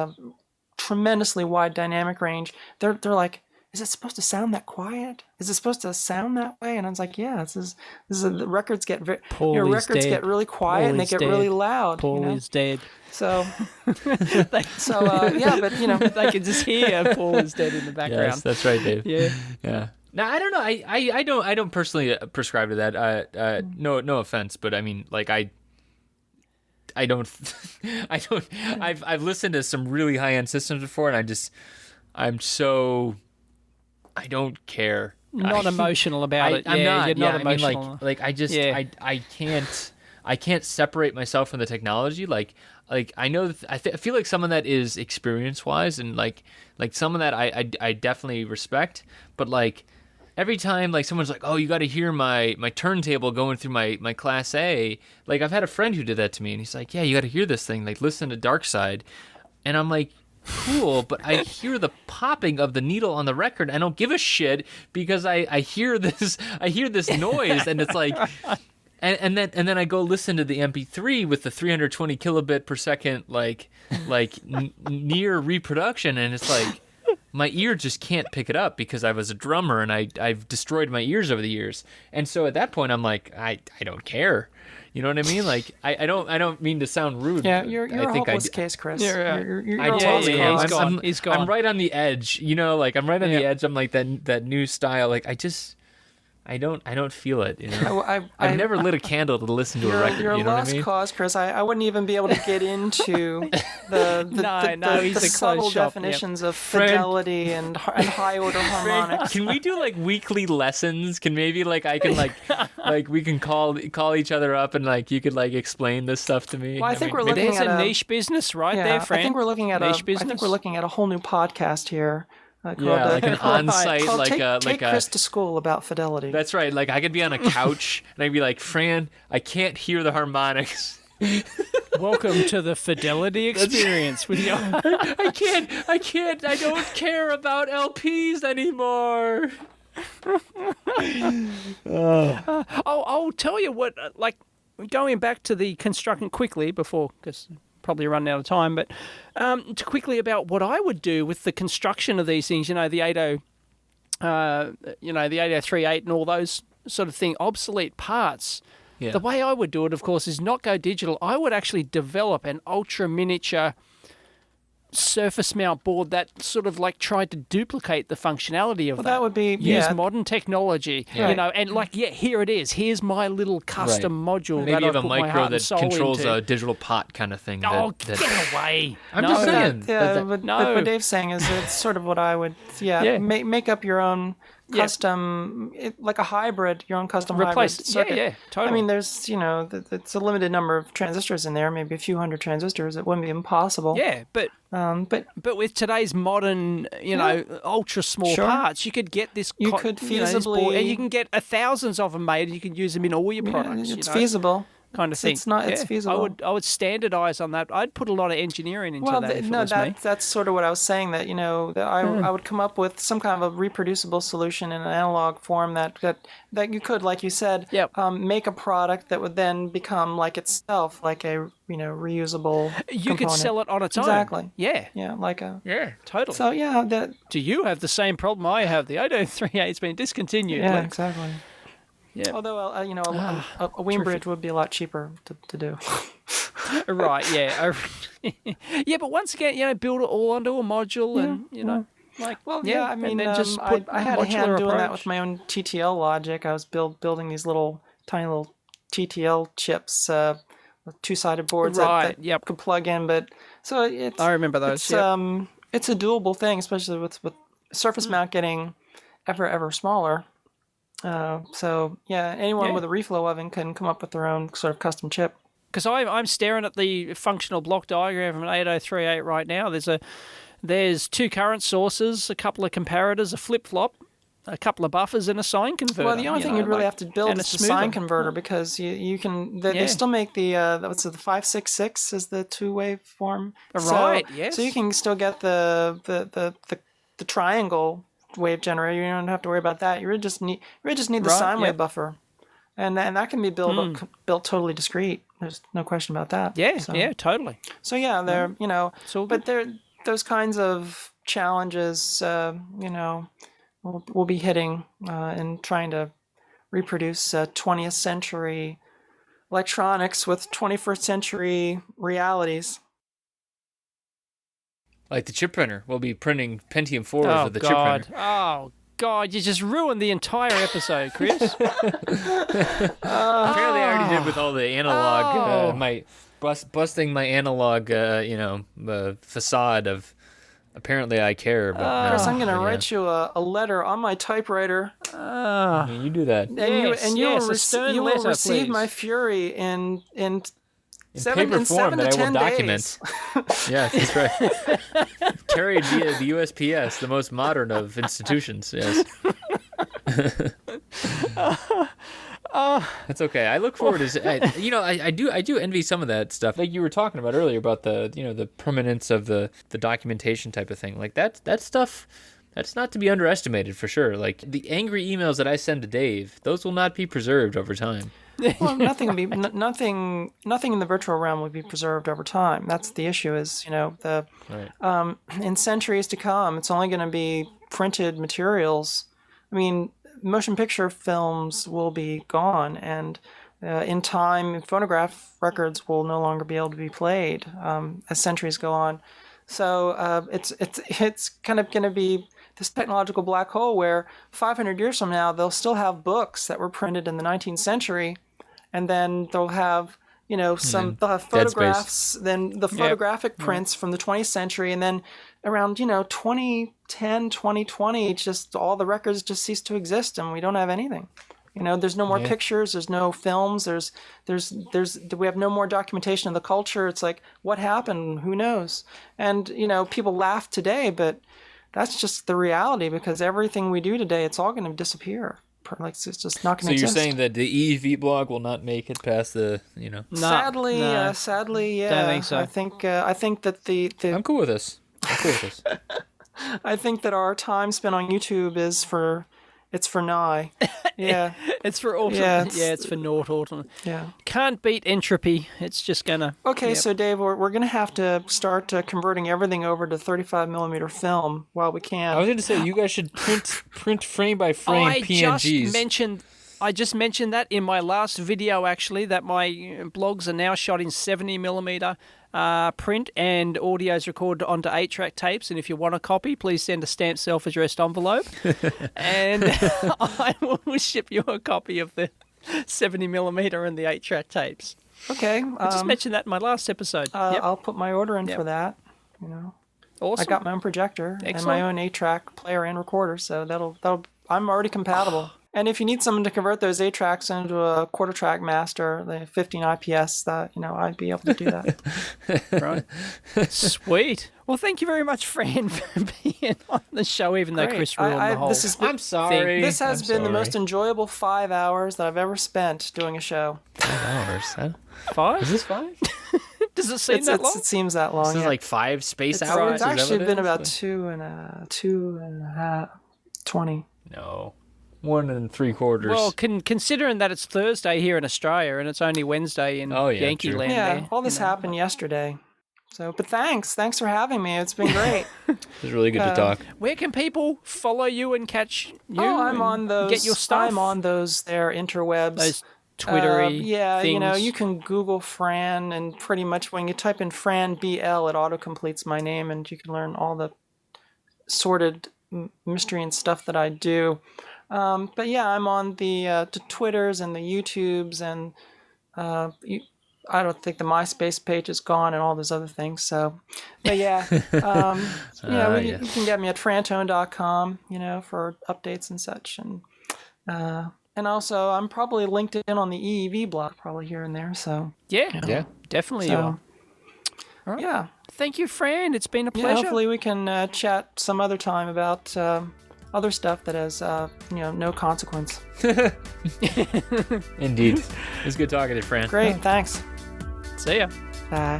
tremendously wide dynamic range. They're like, is it supposed to sound that quiet? Is it supposed to sound that way? And I was like, yeah, the records get get really quiet. Paul and they get dead. Really loud. Paul is dead. So, yeah, but they can just hear Paul is dead in the background. Yes, that's right, Dave. Yeah. Now I don't know. I don't personally prescribe to that. No offense, but I mean, like I don't. I've listened to some really high end systems before, and I'm so I don't care. Not emotional about it. I'm not. You're not I mean, emotional. I just I can't separate myself from the technology. Like I know I feel like some of that is experience wise, and like some of that I definitely respect. But like every time like someone's like, oh, you got to hear my turntable going through my Class A. Like I've had a friend who did that to me, and he's like, yeah, you got to hear this thing. Like listen to Dark Side, and I'm like, cool, but I hear the popping of the needle on the record. I don't give a shit because I hear this noise, and it's like, and then I go listen to the MP3 with the 320 kilobit per second near reproduction, and it's like my ear just can't pick it up because I was a drummer and I've destroyed my ears over the years, and so at that point I'm like I don't care. You know what I mean? Like I don't mean to sound rude. Yeah, you're a hopeless case, Chris. You're I totally am. He's gone. I'm right on the edge. You know, like I'm right on the edge. I'm like that new style. Like I don't feel it. You know, I've never lit a candle to listen to a record. You're a you know lost what I mean? cause, Chris. I wouldn't even be able to get into the subtle definitions of fidelity and high order harmonics. Can we do like weekly lessons? Can maybe like I can like we can call each other up and like you could like explain this stuff to me. Well, I think we're looking there's at a niche business right there, Fran. I think we're looking at niche business. I think we're looking at a whole new podcast here. Like an on-site, take Chris to school about fidelity. That's right. Like I could be on a couch and I'd be like, Fran, I can't hear the harmonics. Welcome to the fidelity experience with your. I can't. I don't care about LPs anymore. I'll tell you what. Like going back to the construction quickly before, because probably running out of time, but to quickly about what I would do with the construction of these things. You know, the 80, the 8038 and all those sort of thing, obsolete parts. Yeah. The way I would do it, of course, is not go digital. I would actually develop an ultra miniature surface mount board that sort of like tried to duplicate the functionality of that. That would be use modern technology, you know, and like here it is. Here's my little custom module. Maybe that you have I a put my micro heart and that soul controls into. a digital pot kind of thing. Get away! I'm just saying. But what Dave's saying is it's sort of what I would. Make up your own custom, like a hybrid, your own custom hybrid circuit. Totally. I mean, there's, it's a limited number of transistors in there, maybe a few hundred transistors. It wouldn't be impossible. Yeah, but with today's modern, ultra small parts, you could get this. You could feasibly, and you can get thousands of them made, and you can use them in all your products. It's feasible. Kind of thing. It's feasible. I would standardize on that. I'd put a lot of engineering into that. That's sort of what I was saying. That I would come up with some kind of a reproducible solution in an analog form that you could, like you said, make a product that would then become like itself, like a reusable. You component. could sell it on its own. Exactly. Yeah. Yeah, like a. Yeah, totally. So do you have the same problem I have? The 8038's been discontinued. Yeah, exactly. Yeah. Although, a Weinbridge would be a lot cheaper to do. Right, yeah. Yeah, but once again, build it all onto a module and, I mean, just I had a hand doing that with my own TTL logic. I was building these tiny little TTL chips, with two-sided boards that could plug in. But so I remember those. It's a doable thing, especially with surface mount getting ever smaller. Anyone with a reflow oven can come up with their own sort of custom chip. Because I'm staring at the functional block diagram of an 8038 right now. There's two current sources, a couple of comparators, a flip-flop, a couple of buffers, and a sine converter. Well, the only thing you'd really have to build is the sine converter, because you can. They still make the 566 is the two-wave form. Right. Yes. So you can still get the triangle wave generator. You don't have to worry about that. You really just need the sine wave buffer, and that can be built totally discrete. There's no question about that. Yeah, totally. So they're but they're those kinds of challenges. We'll be hitting in trying to reproduce 20th century electronics with 21st century realities. Like the chip printer. We'll be printing Pentium 4s with the chip printer. Oh, God. You just ruined the entire episode, Chris. Apparently I already did with all the analog, busting my analog, facade of apparently I care. But Chris, I'm going to write you a letter on my typewriter. I mean, you do that. And Yes, you will, a stern you will letter, receive please. my fury in Paper form 7 that to 10 I will days. document. Yes, that's right. Carried via the USPS, the most modern of institutions. Yes. That's okay. I look forward to. I do envy some of that stuff, like you were talking about earlier about the permanence of the documentation type of thing. Like that stuff. That's not to be underestimated for sure. Like the angry emails that I send to Dave, those will not be preserved over time. Well, nothing in the virtual realm would be preserved over time. That's the issue. Is Right. in centuries to come, it's only going to be printed materials. I mean, motion picture films will be gone, and in time, phonograph records will no longer be able to be played as centuries go on. So it's kind of going to be this technological black hole where 500 years from now, they'll still have books that were printed in the 19th century, and then they'll have they'll have photographs, then the photographic prints from the 20th century, and then around 2010, 2020, just all the records just cease to exist, and we don't have anything. There's no more pictures, there's no films, we have no more documentation of the culture. It's like, what happened? Who knows? And people laugh today, but that's just the reality, because everything we do today, it's all going to disappear. Like, it's just not going to exist. So you're saying that the EEV blog will not make it past the, Sadly, yeah. Don't think so. I think that the I'm cool with this. I think that our time spent on YouTube is for nigh. Yeah. It's for autumn. Yeah, It's for naught autumn. Yeah. Can't beat entropy. It's just gonna. Okay, Yep. so Dave, we're going to have to start converting everything over to 35 millimeter film while we can. I was going to say, you guys should print frame by frame PNGs. I just mentioned that in my last video, actually, that my blogs are now shot in 70mm print, and audio's recorded onto 8-track tapes. And if you want a copy, please send a stamped self-addressed envelope, and I will ship you a copy of the 70mm and the 8-track tapes. Okay. I just mentioned that in my last episode. Yep. I'll put my order in for that. Awesome. I got my own projector and Excellent. my own 8-track player and recorder, so that'll I'm already compatible. And if you need someone to convert those 8 tracks into a quarter track master, the 15 IPS, that I'd be able to do that. Right. Sweet. Well, thank you very much, Fran, for being on the show, even though Great. Chris ruined the whole I'm sorry. thing. This has been the most enjoyable 5 hours that I've ever spent doing a show. 5 hours, huh? 5? Is this 5? Does it seem that long? It seems that long. This is yeah. like 5 space It's hours? actually been about 2 and a half, 20. No. 1 3/4. Well, considering that it's Thursday here in Australia and it's only Wednesday in Yankee true. land. Yeah, there, all this happened yesterday. So, but thanks for having me. It's been great. It was really good to talk. Where can people follow you and catch you? I'm on those. Get your stuff. I'm on those there interwebs. Those Twittery things. You can Google Fran, and pretty much when you type in Fran BL, it autocompletes my name, and you can learn all the sorted mystery and stuff that I do. But yeah, I'm on the Twitters and the YouTubes, and I don't think the MySpace page is gone, and all those other things. So, but yeah, you can get me at frantone.com, for updates and such, and also I'm probably linked in on the EEV blog, probably here and there. So yeah, definitely. You are. All right. Yeah. Thank you, Fran. It's been a pleasure. Yeah, hopefully we can chat some other time about other stuff that has no consequence. Indeed. It was good talking to you, Fran. Great, thanks. See ya. Bye.